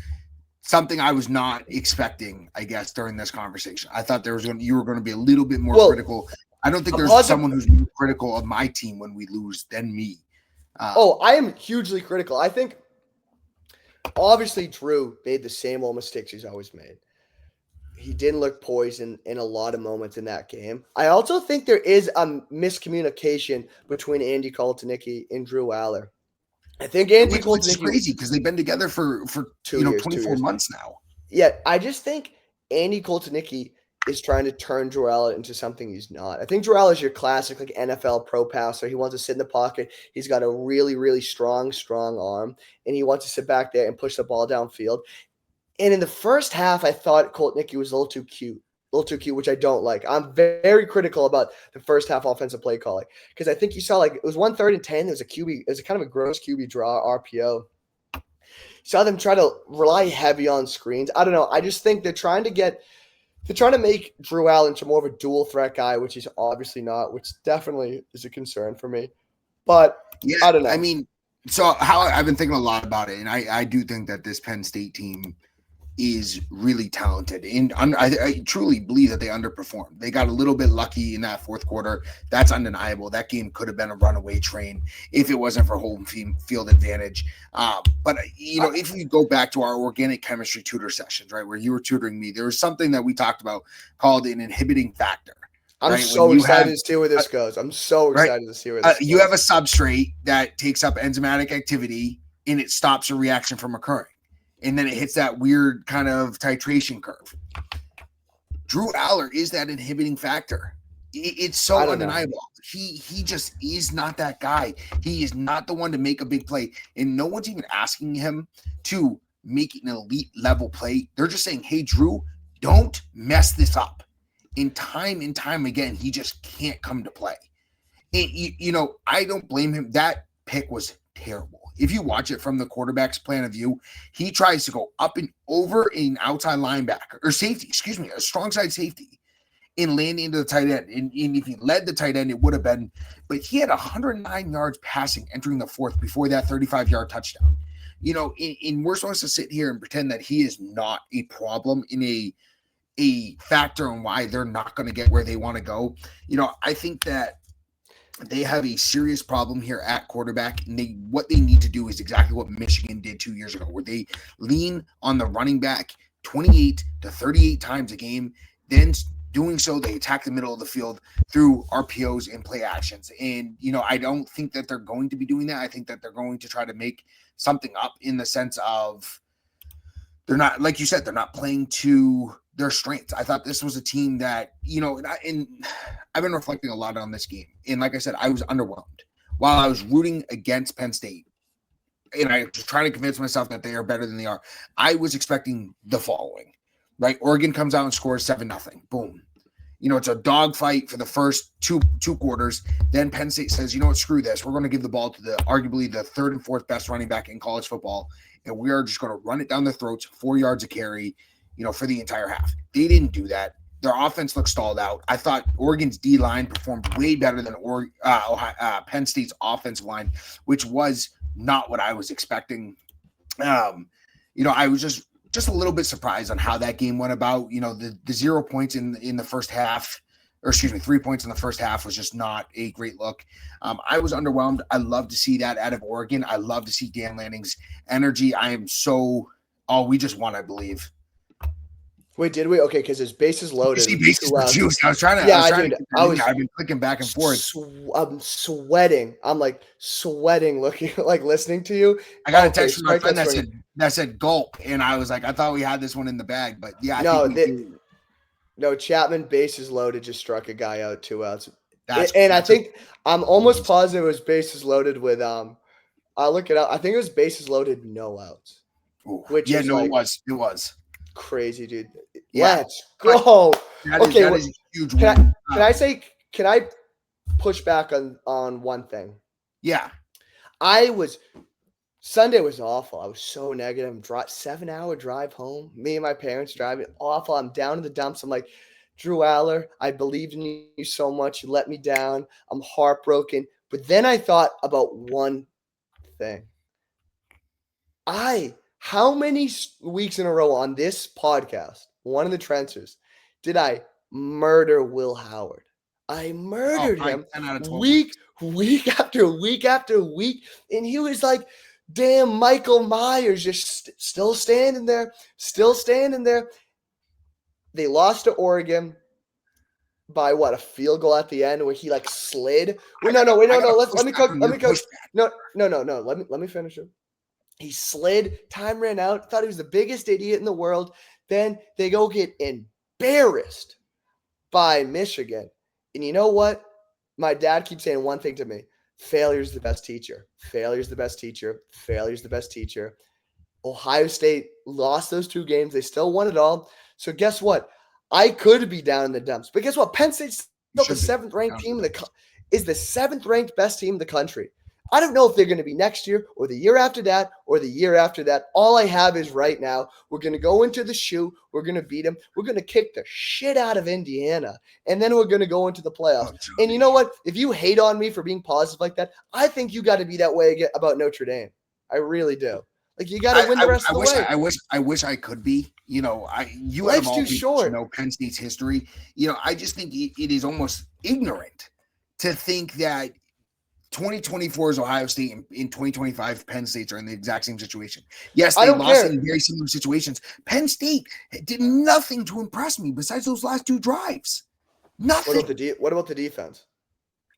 something I was not expecting, I guess, during this conversation. I thought you were going to be a little bit more Well, critical. I don't think I'm there's positive. someone who's more critical of my team when we lose than me. I am hugely critical. I think obviously Drew made the same old mistakes he's always made. He didn't look poised in a lot of moments in that game. I also think there is a miscommunication between Andy Koltonicki and Drew Aller. I think Andy Which is Koltonicki crazy because they've been together for 2 years, 24 months now. Yeah, I just think Andy Koltonicki is trying to turn Drew Aller into something he's not. I think Drew Aller is your classic like NFL pro passer. He wants to sit in the pocket. He's got a really, really strong arm, and he wants to sit back there and push the ball downfield. And in the first half, I thought Koltonicki was a little too cute, which I don't like. I'm very critical about the first half offensive play calling because I think you saw like it was 1 3rd and 10. It was a QB. It was a kind of a gross QB draw RPO. Saw them try to rely heavy on screens. I don't know. I just think they're trying to make Drew Allen into more of a dual threat guy, which he's obviously not, which definitely is a concern for me. But Yeah, I don't know. I mean, so how I've been thinking a lot about it, and I do think that this Penn State team is really talented, and I truly believe that they underperformed. They got a little bit lucky in that fourth quarter. That's undeniable. That game could have been a runaway train if it wasn't for home field advantage. But if we go back to our organic chemistry tutor sessions, right, where you were tutoring me, there was something that we talked about called an inhibiting factor. I'm right? so excited to see where this goes. I'm so Right. excited to see where this goes. You have a substrate that takes up enzymatic activity and it stops a reaction from occurring. And then it hits that weird kind of titration curve. Drew Aller is that inhibiting factor. It's so undeniable. He just is not that guy. He is not the one to make a big play. And no one's even asking him to make an elite level play. They're just saying, hey, Drew, don't mess this up. And time again, he just can't come to play. And, I don't blame him. That pick was terrible. If you watch it from the quarterback's plan of view, he tries to go up and over an outside linebacker or safety, a strong side safety, and land into the tight end. And if he led the tight end, it would have been, but he had 109 yards passing entering the fourth before that 35-yard touchdown. And we're supposed to sit here and pretend that he is not a problem in a factor on why they're not going to get where they want to go. I think that they have a serious problem here at quarterback, and what they need to do is exactly what Michigan did 2 years ago, where they lean on the running back 28 to 38 times a game. Then doing so, they attack the middle of the field through RPOs and play actions. And, I don't think that they're going to be doing that. I think that they're going to try to make something up in the sense of they're not, like you said, they're not playing to their strengths. I thought this was a team that, and I've been reflecting a lot on this game. And like I said, I was underwhelmed while I was rooting against Penn State. And I was trying to convince myself that they are better than they are. I was expecting the following, right? Oregon comes out and scores 7-0. Boom. It's a dogfight for the first two quarters. Then Penn State says, screw this. We're going to give the ball to arguably the third and fourth best running back in college football. And we are just going to run it down their throats, 4 yards a carry, for the entire half. They didn't do that. Their offense looked stalled out. I thought Oregon's D-line performed way better than Penn State's offensive line, which was not what I was expecting. I was just a little bit surprised on how that game went about. The 0 points in the first half, or excuse me, 3 points in the first half was just not a great look. I was underwhelmed. I love to see that out of Oregon. I love to see Dan Lanning's energy. We just won, I believe. Wait, did we? Okay, because his base is loaded. See, bases were juiced. I've been clicking back and forth. I'm sweating. I'm like sweating, looking like listening to you. I got a text from my friend that said gulp, and I was like, I thought we had this one in the bag, but yeah, no. Chapman bases loaded just struck a guy out 2 outs, I think I'm almost positive it was bases loaded with I'll look it up. I think it was bases loaded, no outs. Ooh, it was crazy, dude. Yeah. Let's go. That is a huge win. Can I push back on one thing? Yeah. Sunday was awful. I was so negative. 7-hour drive home. Me and my parents driving. Awful. I'm down in the dumps. I'm like, Drew Aller, I believed in you so much. You let me down. I'm heartbroken. But then I thought about one thing. How many weeks in a row on this podcast, one of the Trenchers, did I murder Will Howard? I murdered him 10 out of 12 week after week after week. And he was like, damn, Michael Myers, just still standing there, still standing there. They lost to Oregon by what, a field goal at the end where he like slid. Wait, no. Let me cook. No. Let me finish it. He slid. Time ran out. Thought he was the biggest idiot in the world. Then they go get embarrassed by Michigan. And you know what? My dad keeps saying one thing to me. Failure's the best teacher. Failure's the best teacher. Failure's the best teacher. Ohio State lost those 2 games. They still won it all. So guess what? I could be down in the dumps. But guess what? Penn State's still the 7th-ranked team is the 7th-ranked best team in the country. I don't know if they're going to be next year or the year after that or the year after that. All I have is right now, we're going to go into the shoe. We're going to beat them. We're going to kick the shit out of Indiana. And then we're going to go into the playoffs. And you know what? If you hate on me for being positive like that, I think you got to be that way about Notre Dame. I really do. Like, you got to win the rest of the way. I wish I could be. You know, life's too short. You know Penn State's history. You know, I just think it is almost ignorant to think that 2024 is Ohio State and in 2025 Penn States are in the exact same situation. Yes, they lost in very similar situations. Penn State did nothing to impress me besides those last 2 drives. Nothing. What about the defense?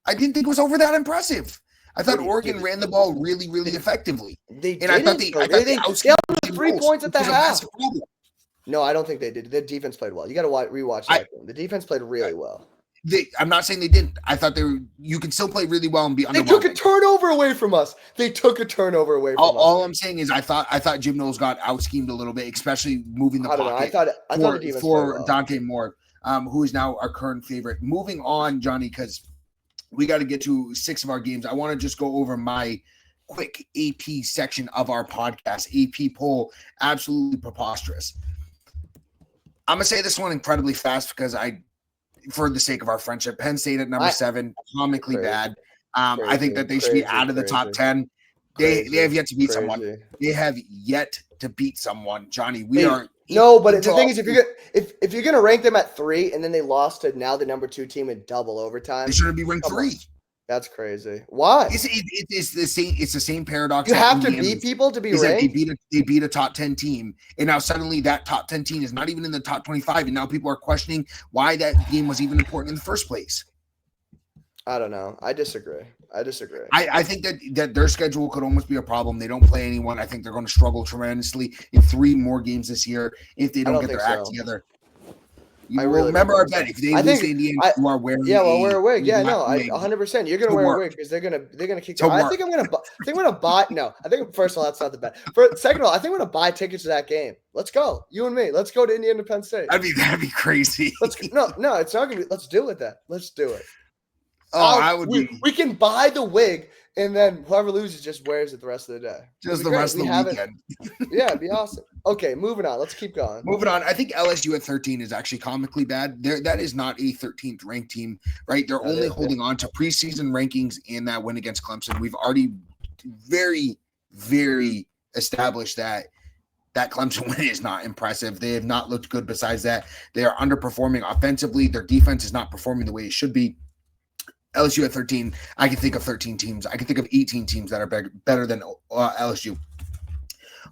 I didn't think it was over that impressive. I thought Oregon ran the ball really, really effectively. They did. I thought they outscored 3 points at the half. No, I don't think they did. The defense played well. You got to rewatch that game. The defense played really well. I'm not saying they didn't. I thought you can still play really well and be underwhelming. They took a turnover away from us. All I'm saying is I thought Jim Knowles got out schemed a little bit, especially moving the pocket. I thought for Dante Moore, who is now our current favorite. Moving on, Johnny, because we got to get to 6 of our games. I want to just go over my quick AP section of our podcast. AP poll, absolutely preposterous. I'm gonna say this one incredibly fast because for the sake of our friendship, Penn State at number 7, comically bad. I think that they should be out of the top 10. They have yet to beat someone. They have yet to beat someone. Johnny, we are. No, but the thing is, if you're gonna rank them at 3 and then they lost to now the number 2 team in double overtime, they shouldn't be ranked 3. That's crazy. Why? It's the same. It's the same paradox. You have to beat people to be ranked. They beat a top 10 team, and now suddenly that top 10 team is not even in the top 25, and now people are questioning why that game was even important in the first place. I don't know. I disagree. I think that their schedule could almost be a problem. They don't play anyone. I think they're going to struggle tremendously in 3 more games this year if they don't get their act together. You will remember our bet. If they lose to Indiana, you are wearing wear a wig. Yeah, no, 100%. You're gonna wear a wig because they're gonna kick. I think I'm gonna buy. No, I think first of all that's not the bet. Second of all, I think I'm gonna buy tickets to that game. Let's go, you and me. Let's go to Indiana, Penn State. That'd be crazy. No, it's not gonna be. Let's do it then. Let's do it. We can buy the wig, and then whoever loses just wears it the rest of the day. Just the rest of the weekend. Yeah, it'd be awesome. Okay, moving on. Let's keep going. Moving on. I think LSU at 13 is actually comically bad. That is not a 13th ranked team, right? They're only holding on to preseason rankings in that win against Clemson. We've already very, very established that Clemson win is not impressive. They have not looked good besides that. They are underperforming offensively. Their defense is not performing the way it should be. LSU at 13, I can think of 13 teams. I can think of 18 teams that are better than LSU.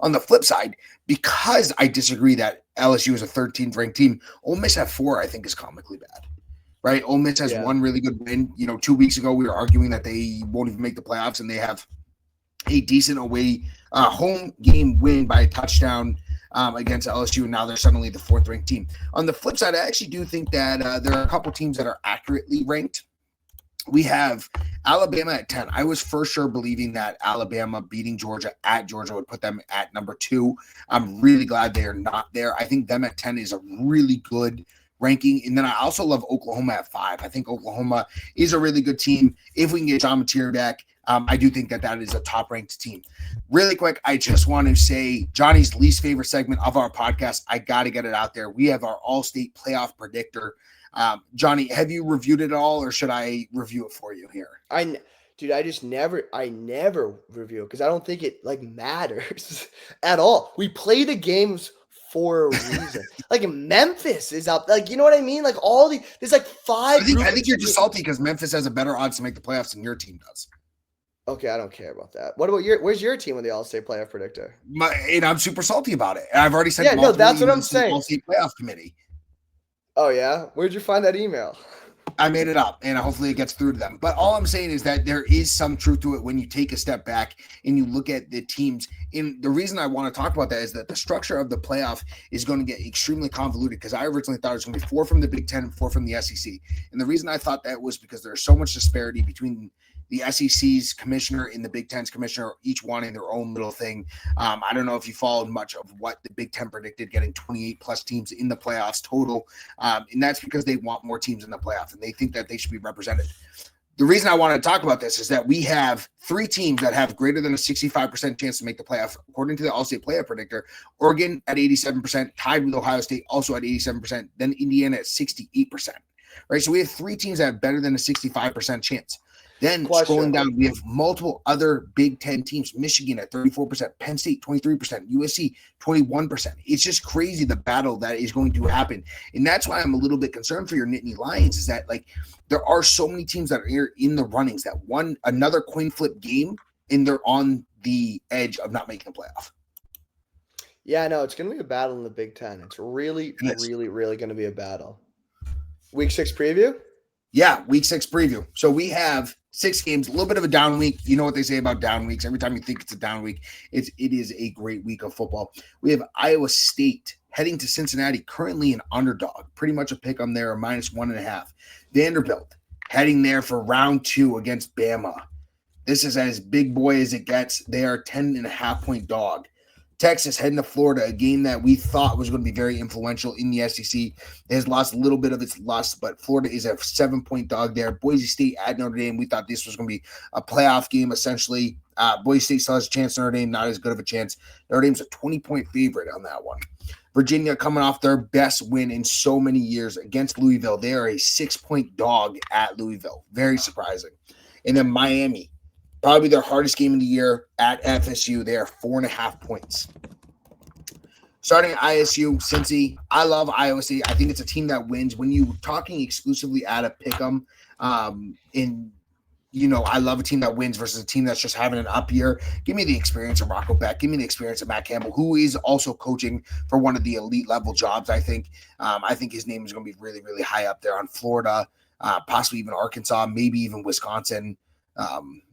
On the flip side, because I disagree that LSU is a 13th ranked team, Ole Miss at 4, I think, is comically bad. Right? Ole Miss has one really good win. 2 weeks ago, we were arguing that they won't even make the playoffs, and they have a decent away home game win by a touchdown against LSU, and now they're suddenly the 4th ranked team. On the flip side, I actually do think that there are a couple teams that are accurately ranked. We have Alabama at 10. I was for sure believing that Alabama beating Georgia at Georgia would put them at number 2. I'm really glad they are not there. I think them at 10 is a really good ranking. And then I also love Oklahoma at 5. I think Oklahoma is a really good team. If we can get John Mateer back, I do think that is a top-ranked team. Really quick, I just want to say Johnny's least favorite segment of our podcast. I got to get it out there. We have our all-state playoff predictor. Johnny, have you reviewed it all, or should I review it for you here? Dude, I never review it because I don't think it like matters at all. We play the games for a reason. Like Memphis is up. Like, you know what I mean? Like there's like five. I think you're just salty because Memphis has a better odds to make the playoffs than your team does. Okay, I don't care about that. What about where's your team in the All-State playoff predictor? And I'm super salty about it. I've already sent that's what I'm saying. All-State playoff committee. Oh yeah? Where'd you find that email? I made it up, and hopefully it gets through to them. But all I'm saying is that there is some truth to it when you take a step back and you look at the teams. And the reason I want to talk about that is that the structure of the playoff is going to get extremely convoluted because I originally thought it was going to be 4 from the Big Ten and 4 from the SEC. And the reason I thought that was because there's so much disparity between the SEC's commissioner and the Big Ten's commissioner, each wanting their own little thing. I don't know if you followed much of what the Big Ten predicted, getting 28 plus teams in the playoffs total. And that's because they want more teams in the playoff and they think that they should be represented. The reason I want to talk about this is that we have 3 teams that have greater than a 65% chance to make the playoff, according to the All-State playoff predictor. Oregon at 87%, tied with Ohio State also at 87%, then Indiana at 68%. Right, so we have 3 teams that have better than a 65% chance. Then scrolling down, we have multiple other Big Ten teams. Michigan at 34%, Penn State 23%, USC 21%. It's just crazy the battle that is going to happen. And that's why I'm a little bit concerned for your Nittany Lions is that like there are so many teams that are in the runnings that won another coin flip game and they're on the edge of not making the playoff. Yeah, no, it's going to be a battle in the Big Ten. It's really going to be a battle. Week 6 preview? Yeah, week 6 preview. So we have 6 games, a little bit of a down week. You know what they say about down weeks. Every time you think it's a down week, it is a great week of football. We have Iowa State heading to Cincinnati, currently an underdog, pretty much a pick on there, -1.5. Vanderbilt heading there for round 2 against Bama. This is as big boy as it gets. They are 10.5-point dog. Texas heading to Florida, a game that we thought was going to be very influential in the SEC. It has lost a little bit of its lust, but Florida is a 7-point dog there. Boise State at Notre Dame. We thought this was going to be a playoff game, essentially. Boise State still has a chance. Notre Dame, not as good of a chance. Notre Dame's a 20-point favorite on that one. Virginia coming off their best win in so many years against Louisville. They are a 6-point dog at Louisville. Very surprising. And then Miami, probably their hardest game of the year at FSU. They are 4.5 points. Starting at ISU, Cincy. I love Iowa State. I think it's a team that wins. When you're talking exclusively at a pick'em, I love a team that wins versus a team that's just having an up year. Give me the experience of Rocco Beck. Give me the experience of Matt Campbell, who is also coaching for one of the elite level jobs, I think. I think his name is going to be really, really high up there on Florida, possibly even Arkansas, maybe even Wisconsin.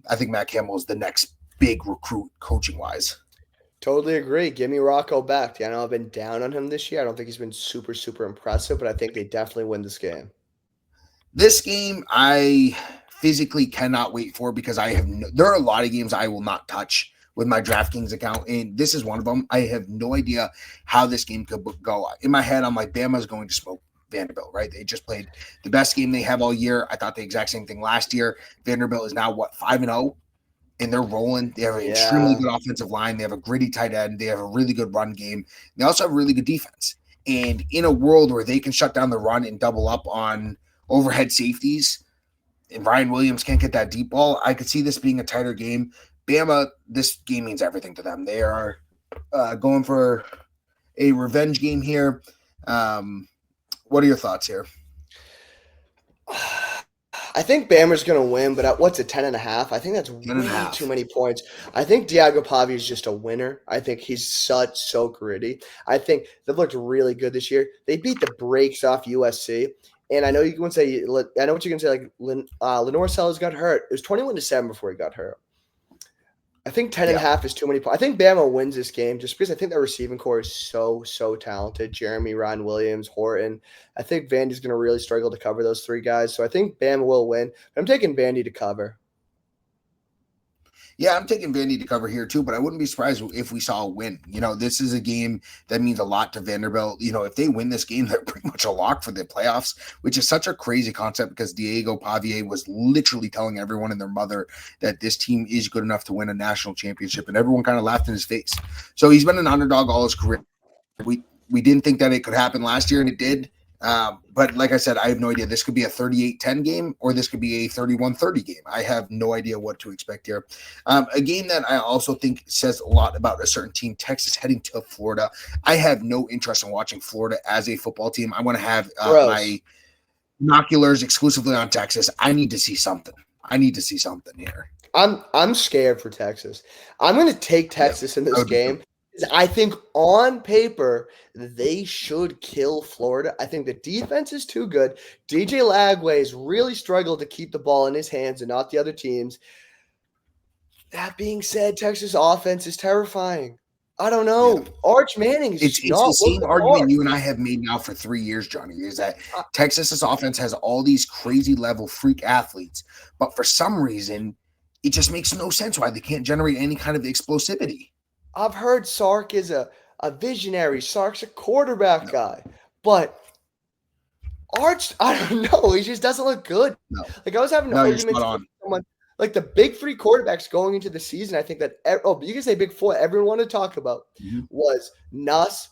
I think Matt Campbell is the next big recruit coaching-wise. Totally agree. Give me Rocco Beck. I know I've been down on him this year. I don't think he's been super, super impressive, but I think they definitely win this game. This game, I physically cannot wait for because there are a lot of games I will not touch with my DraftKings account, and this is one of them. I have no idea how this game could go. In my head, I'm like, Bama's going to smoke Vanderbilt, right? They just played the best game they have all year. I thought the exact same thing last year. Vanderbilt is now 5-0, and they're rolling. They have an extremely good offensive line. They have a gritty tight end. They have a really good run game. They also have a really good defense. And in a world where they can shut down the run and double up on overhead safeties, and Ryan Williams can't get that deep ball, I could see this being a tighter game. Bama, this game means everything to them. They are going for a revenge game here. What are your thoughts here? I think Bama's going to win, but what's it, 10.5? I think that's way too many points. I think Diago Pavi is just a winner. I think he's so gritty. I think they've looked really good this year. They beat the brakes off USC. And I know you can say, I know what you can say, like Lenore Sellers got hurt. It was 21-7 before he got hurt. I think 10.5 is too many points. I think Bama wins this game just because I think their receiving core is so talented. Jeremy, Ryan Williams, Horton. I think Vandy's going to really struggle to cover those 3 guys. So I think Bama will win. I'm taking Vandy to cover. Yeah, I'm taking Vandy to cover here too, but I wouldn't be surprised if we saw a win. This is a game that means a lot to Vanderbilt. If they win this game, they're pretty much a lock for the playoffs, which is such a crazy concept because Diego Pavier was literally telling everyone and their mother that this team is good enough to win a national championship, and everyone kind of laughed in his face. So he's been an underdog all his career. We didn't think that it could happen last year, and it did. But like I said, I have no idea. This could be a 38-10 game, or this could be a 31-30 game. I have no idea what to expect here. A game that I also think says a lot about a certain team, Texas heading to Florida. I have no interest in watching Florida as a football team. I want to have my binoculars exclusively on Texas. I need to see something. Here. I'm scared for Texas. I'm going to take Texas in this game. I think on paper, they should kill Florida. I think the defense is too good. DJ Lagway's really struggled to keep the ball in his hands and not the other teams. That being said, Texas offense is terrifying. I don't know. Yeah. Arch Manning is it's the same argument you and I have made now for 3 years, Johnny, is that Texas's offense has all these crazy level freak athletes, but for some reason, it just makes no sense why they can't generate any kind of explosivity. I've heard Sark is a visionary. Sark's a quarterback guy. But Arch, I don't know. He just doesn't look good. No. Like, I was having arguments with someone. Like, the big three quarterbacks going into the season, I think that – you can say big four. Everyone wanted to talk about was Nuss,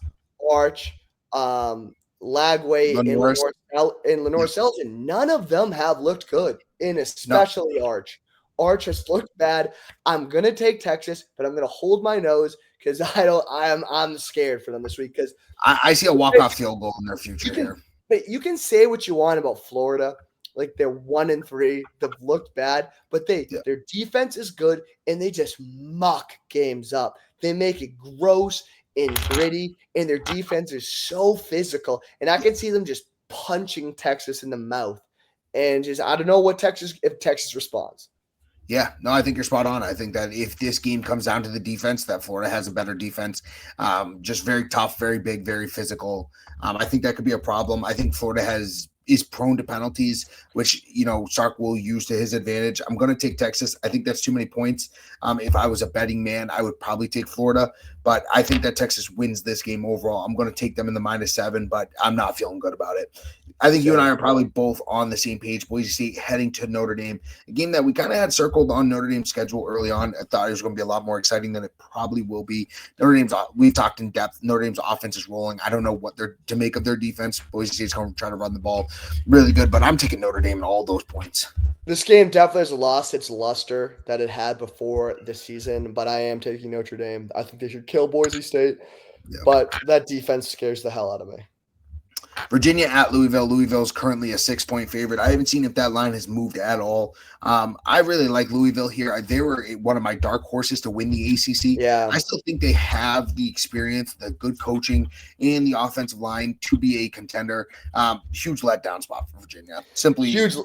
Arch, Lagway, and Lenore Selton. None of them have looked good, and especially Arch. Arch has looked bad. I'm gonna take Texas, but I'm gonna hold my nose because I'm scared for them this week because I see a walk-off field goal in their future here. But you can say what you want about Florida, like they're 1-3, they've looked bad, but their defense is good and they just muck games up. They make it gross and gritty, and their defense is so physical. And I can see them just punching Texas in the mouth, and just I don't know if Texas responds. Yeah, no, I think you're spot on. I think that if this game comes down to the defense, that Florida has a better defense. Just very tough, very big, very physical. I think that could be a problem. I think Florida is prone to penalties, which, Sark will use to his advantage. I'm going to take Texas. I think that's too many points. If I was a betting man, I would probably take Florida, but I think that Texas wins this game overall. I'm going to take them in the -7, but I'm not feeling good about it. I think you and I are probably both on the same page. Boise State heading to Notre Dame, a game that we kind of had circled on Notre Dame's schedule early on. I thought it was going to be a lot more exciting than it probably will be. We've talked in depth. Notre Dame's offense is rolling. I don't know what they're to make of their defense. Boise State's going to try to run the ball really good, but I'm taking Notre Dame in all those points. This game definitely has lost its luster that it had before this season, but I am taking Notre Dame. I think they should kill Boise State, but that defense scares the hell out of me. Virginia at Louisville. Louisville's currently a 6-point favorite. I haven't seen if that line has moved at all. I really like Louisville here. They were one of my dark horses to win the ACC. Yeah. I still think they have the experience, the good coaching, and the offensive line to be a contender. Huge letdown spot for Virginia. Simply huge.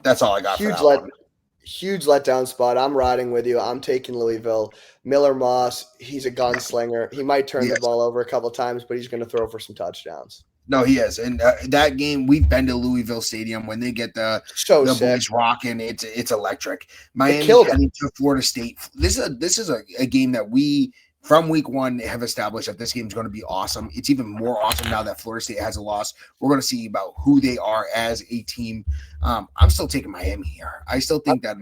That's all I got. Huge letdown spot. I'm riding with you. I'm taking Louisville. Miller Moss, he's a gunslinger. He might turn the ball over a couple times, but he's going to throw for some touchdowns. No, he is. And that game, we've been to Louisville Stadium when they get the boys rocking. It's electric. Miami heading to Florida State. This is a game that we, from week one, have established that this game is going to be awesome. It's even more awesome now that Florida State has a loss. We're going to see about who they are as a team. I'm still taking Miami here. I still think that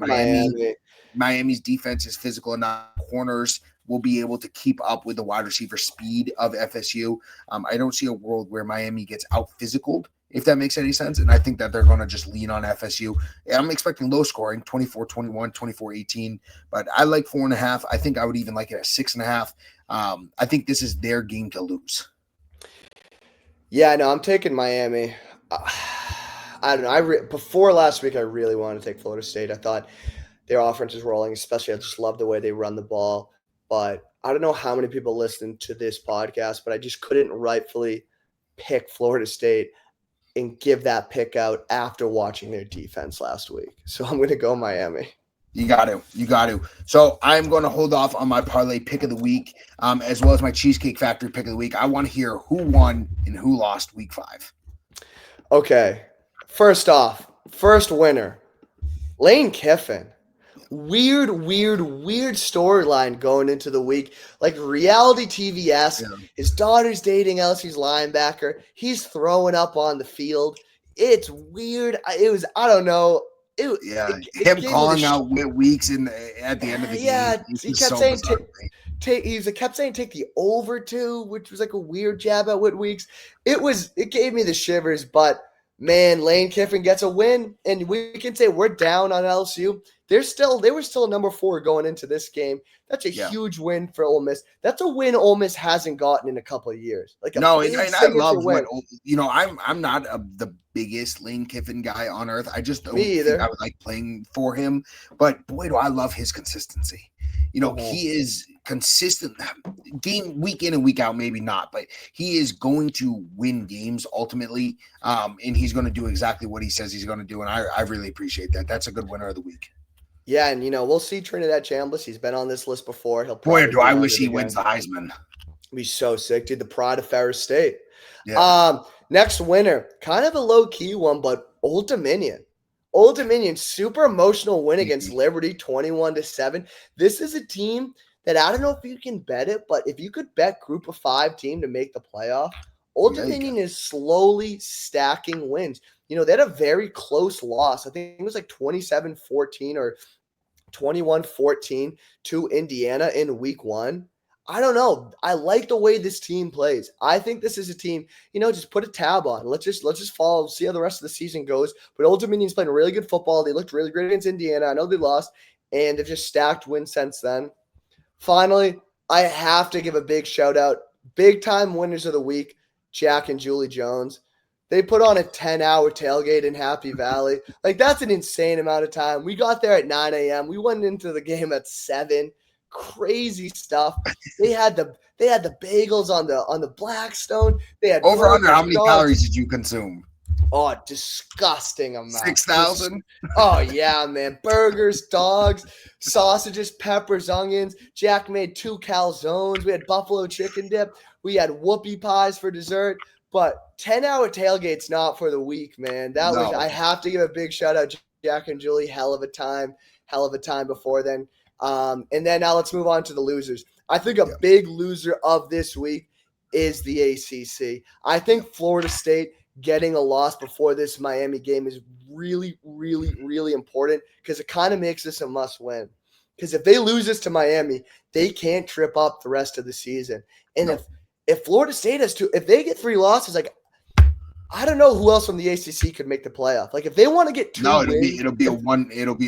Miami's defense is physical enough. Corners will be able to keep up with the wide receiver speed of FSU. I don't see a world where Miami gets out-physicaled, if that makes any sense. And I think that they're going to just lean on FSU. I'm expecting low scoring, 24-21, 24-18. But I like 4.5. I think I would even like it at 6.5. I think this is their game to lose. Yeah, no, I'm taking Miami. I don't know. Before last week, I really wanted to take Florida State. I thought their offense is rolling, especially I just love the way they run the ball. But I don't know how many people listen to this podcast, but I just couldn't rightfully pick Florida State and give that pick out after watching their defense last week. So I'm going to go Miami. You got to. So I'm going to hold off on my parlay pick of the week, as well as my Cheesecake Factory pick of the week. I want to hear who won and who lost week 5. Okay. First off, first winner, Lane Kiffin. weird storyline going into the week. Like reality TV-esque. Yeah. His daughter's dating LSU's linebacker. He's throwing up on the field. It's weird. I don't know. Yeah, It him gave me the calling out weeks at the end of the game. yeah, It's he just kept so saying bizarre to me. kept saying take the over two, which was like a weird jab at Whit Weeks. It gave me the shivers, but man, Lane Kiffin gets a win, and we can say we're down on LSU. They were still number 4 going into this game. That's a Yeah. huge win for Ole Miss. That's a win Ole Miss hasn't gotten in a couple of years. Like a No, big and I signature love win. I'm not the biggest Lane Kiffin guy on earth. I just don't Me think either. I would like playing for him. But boy, do I love his consistency. He is consistent game week in and week out, maybe not, but he is going to win games ultimately. And he's going to do exactly what he says he's going to do. And I really appreciate that. That's a good winner of the week. Yeah, and we'll see Trinidad Chambliss. He's been on this list before. He'll Boy, probably do I be on wish it he again. wins the Heisman. Be so sick, dude. The pride of Ferris State. Yeah. Next winner, kind of a low key one, but Old Dominion. Old Dominion, super emotional win against Liberty, 21-7. This is a team that I don't know if you can bet it, but if you could bet Group of 5 team to make the playoff, Old Dominion is slowly stacking wins. They had a very close loss. I think it was like 27-14 or 21-14 to Indiana in week 1. I don't know. I like the way this team plays. I think this is a team, just put a tab on. Let's just follow, see how the rest of the season goes. But Old Dominion's playing really good football. They looked really great against Indiana. I know they lost, and they've just stacked wins since then. Finally, I have to give a big shout out. Big time winners of the week, Jack and Julie Jones. They put on a 10-hour tailgate in Happy Valley. Like, that's an insane amount of time. We got there at 9 a.m. We went into the game at 7. Crazy stuff. They had the bagels on the Blackstone. They had over under. How many dogs. calories did you consume? Oh, disgusting amount. 6,000. Oh yeah, man. Burgers, dogs, sausages, peppers, onions. Jack made 2 calzones. We had buffalo chicken dip. We had whoopie pies for dessert. But 10-hour tailgate's not for the weak, man. I have to give a big shout out, Jack and Julie. Hell of a time before then. And then now let's move on to the losers. I think a big loser of this week is the ACC. I think Florida State getting a loss before this Miami game is really, really, really important because it kind of makes this a must win. Because if they lose this to Miami, they can't trip up the rest of the season. And if Florida State if they get 3 losses, like, I don't know who else from the ACC could make the playoff. Like, if they want to get 2 wins, it'll be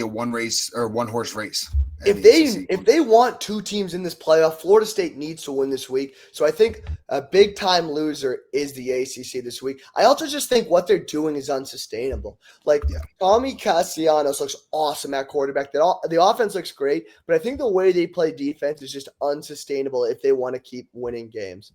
a one race or one horse race. If they want 2 teams in this playoff, Florida State needs to win this week. So I think a big time loser is the ACC this week. I also just think what they're doing is unsustainable. Like, Tommy Castellanos looks awesome at quarterback. The offense looks great, but I think the way they play defense is just unsustainable if they want to keep winning games.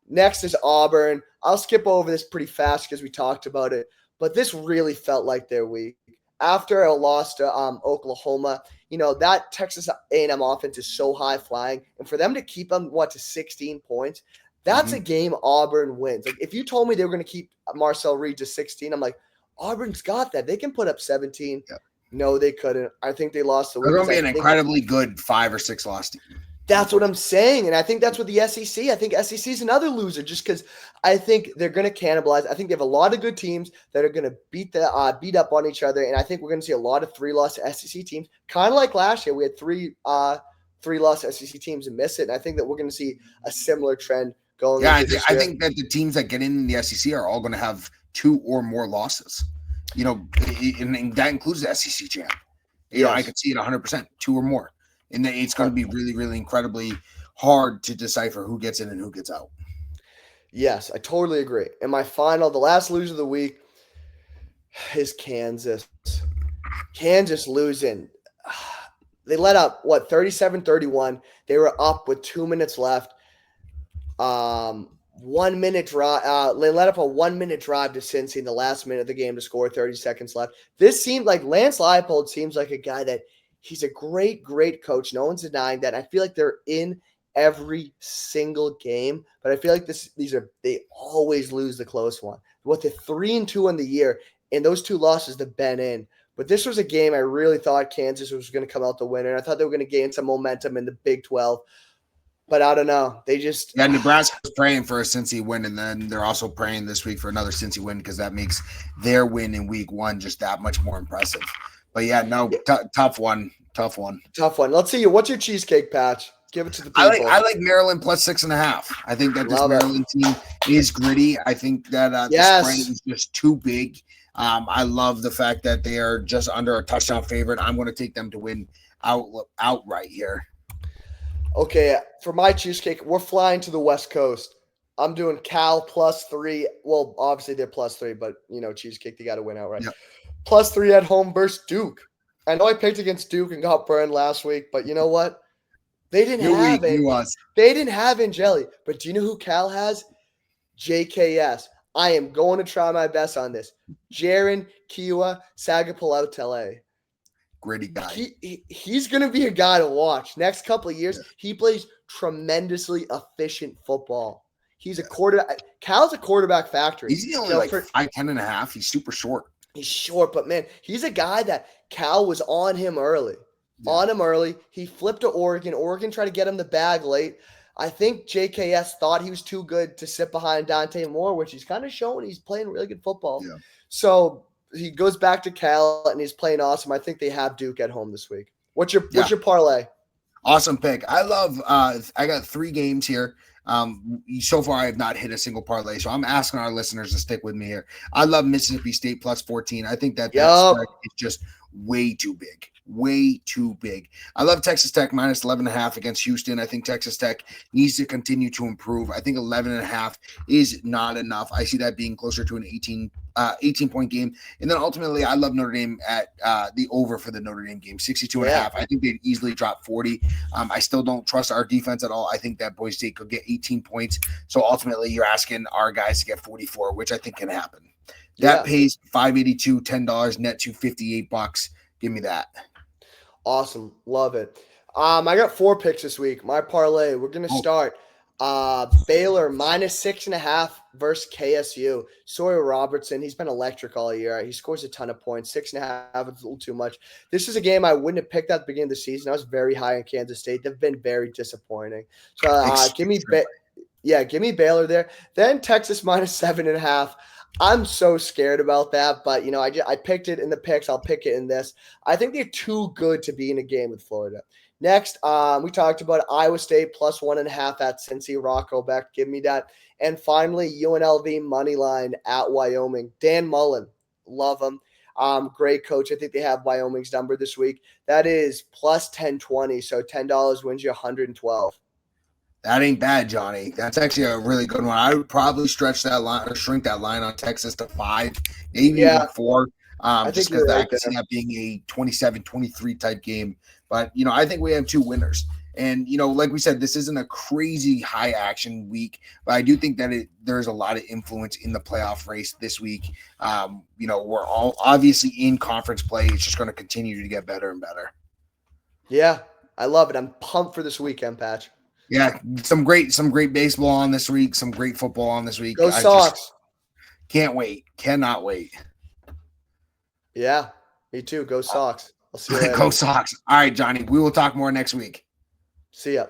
Next is Auburn. I'll skip over this pretty fast because we talked about it, but this really felt like their week. After a loss to Oklahoma, that Texas A&M offense is so high flying, and for them to keep them to 16 points, that's a game Auburn wins. Like, if you told me they were going to keep Marcel Reed to 16, I'm like, Auburn's got that. They can put up 17. Yep. No, they couldn't. I think they lost the week. They're going to be an incredibly good 5 or 6 loss team. That's what I'm saying, and I think that's what the SEC. I think SEC is another loser just because I think they're going to cannibalize. I think they have a lot of good teams that are going to beat up on each other, and I think we're going to see a lot of 3-loss SEC teams, kind of like last year. We had 3-loss SEC teams and miss it, and I think that we're going to see a similar trend going. Yeah, I think that the teams that get in the SEC are all going to have 2 or more losses. And that includes the SEC champ. I could see it 100%, 2 or more. And it's going to be really, really incredibly hard to decipher who gets in and who gets out. Yes, I totally agree. And the last loser of the week is Kansas. Kansas losing. They let up, 37-31. They were up with 2 minutes left. 1 minute drive. They let up a 1 minute drive to Cincy in the last minute of the game to score. 30 seconds left. This seemed like Lance Leipold seems like a guy that he's a great, great coach. No one's denying that. I feel like they're in every single game, but I feel like they always lose the close one. What the 3-2 in the year, and those 2 losses to Ben in. But this was a game I really thought Kansas was going to come out the winner. I thought they were going to gain some momentum in the Big 12. But I don't know. They just Nebraska's praying for a Cincy win, and then they're also praying this week for another Cincy win because that makes their win in week 1 just that much more impressive. But yeah, no, tough one. Tough one. Let's see. What's your cheesecake patch? Give it to the people. I like Maryland plus 6.5. I think that this Maryland team is gritty. I think that the spread is just too big. I love the fact that they are just under a touchdown favorite. I'm going to take them to win outright here. Okay, for my cheesecake, we're flying to the West Coast. I'm doing Cal plus 3. Well, obviously they're plus 3, but cheesecake, they got to win outright. Yep. Plus 3 at home versus Duke. I know I picked against Duke and got burned last week, but you know what? They didn't have it. They didn't have Angeli. But do you know who Cal has? JKS. I am going to try my best on this. Jaron Kiwa Sagapalautele. Gritty guy. He's going to be a guy to watch. Next couple of years, he plays tremendously efficient football. He's a quarterback. Cal's a quarterback factory. He's only 5'10.5". He's super short. He's short, but man, he's a guy that Cal was on him early. He flipped to Oregon. Oregon tried to get him the bag late. I think JKS thought he was too good to sit behind Dante Moore, which he's kind of shown. He's playing really good football. Yeah. So he goes back to Cal, and he's playing awesome. I think they have Duke at home this week. What's your parlay? Awesome pick. I love I got 3 games here. So far I have not hit a single parlay, so I'm asking our listeners to stick with me here. I love Mississippi State plus 14. I think that spread is just way too big. Way too big. I love Texas Tech minus 11.5 against Houston. I think Texas Tech needs to continue to improve. I think 11.5 is not enough. I see that being closer to an 18-point game. And then ultimately, I love Notre Dame at the over for the Notre Dame game, 62.5. I think they'd easily drop 40. I still don't trust our defense at all. I think that Boise State could get 18 points. So ultimately, you're asking our guys to get 44, which I think can happen. That pays $5.82, $10 net to $58. Give me that. Awesome. Love it. I got 4 picks this week. My parlay, we're going to start Baylor minus 6.5 versus KSU. Sawyer Robertson, he's been electric all year. He scores a ton of points. 6.5 is a little too much. This is a game I wouldn't have picked at the beginning of the season. I was very high in Kansas State. They've been very disappointing. So give me Baylor there. Then Texas minus 7.5. I'm so scared about that, but I picked it in the picks. I'll pick it in this. I think they're too good to be in a game with Florida. Next, we talked about Iowa State plus 1.5 at Cincy. Rocco Beck, give me that. And finally, UNLV money line at Wyoming. Dan Mullen, love him. Great coach. I think they have Wyoming's number this week. That is plus 1020. So $10 wins you 112. That ain't bad, Johnny. That's actually a really good one. I would probably stretch that line or shrink that line on Texas to 5, maybe even 4. Just because I can see that being a 27-23 type game. But, I think we have 2 winners. And, like we said, this isn't a crazy high action week, but I do think that there's a lot of influence in the playoff race this week. We're all obviously in conference play. It's just going to continue to get better and better. Yeah, I love it. I'm pumped for this weekend, Patch. Yeah, some great baseball on this week, some great football on this week. Go Sox. Can't wait. Cannot wait. Yeah, me too. Go Sox. I'll see you later. Go Sox. All right, Johnny. We will talk more next week. See ya.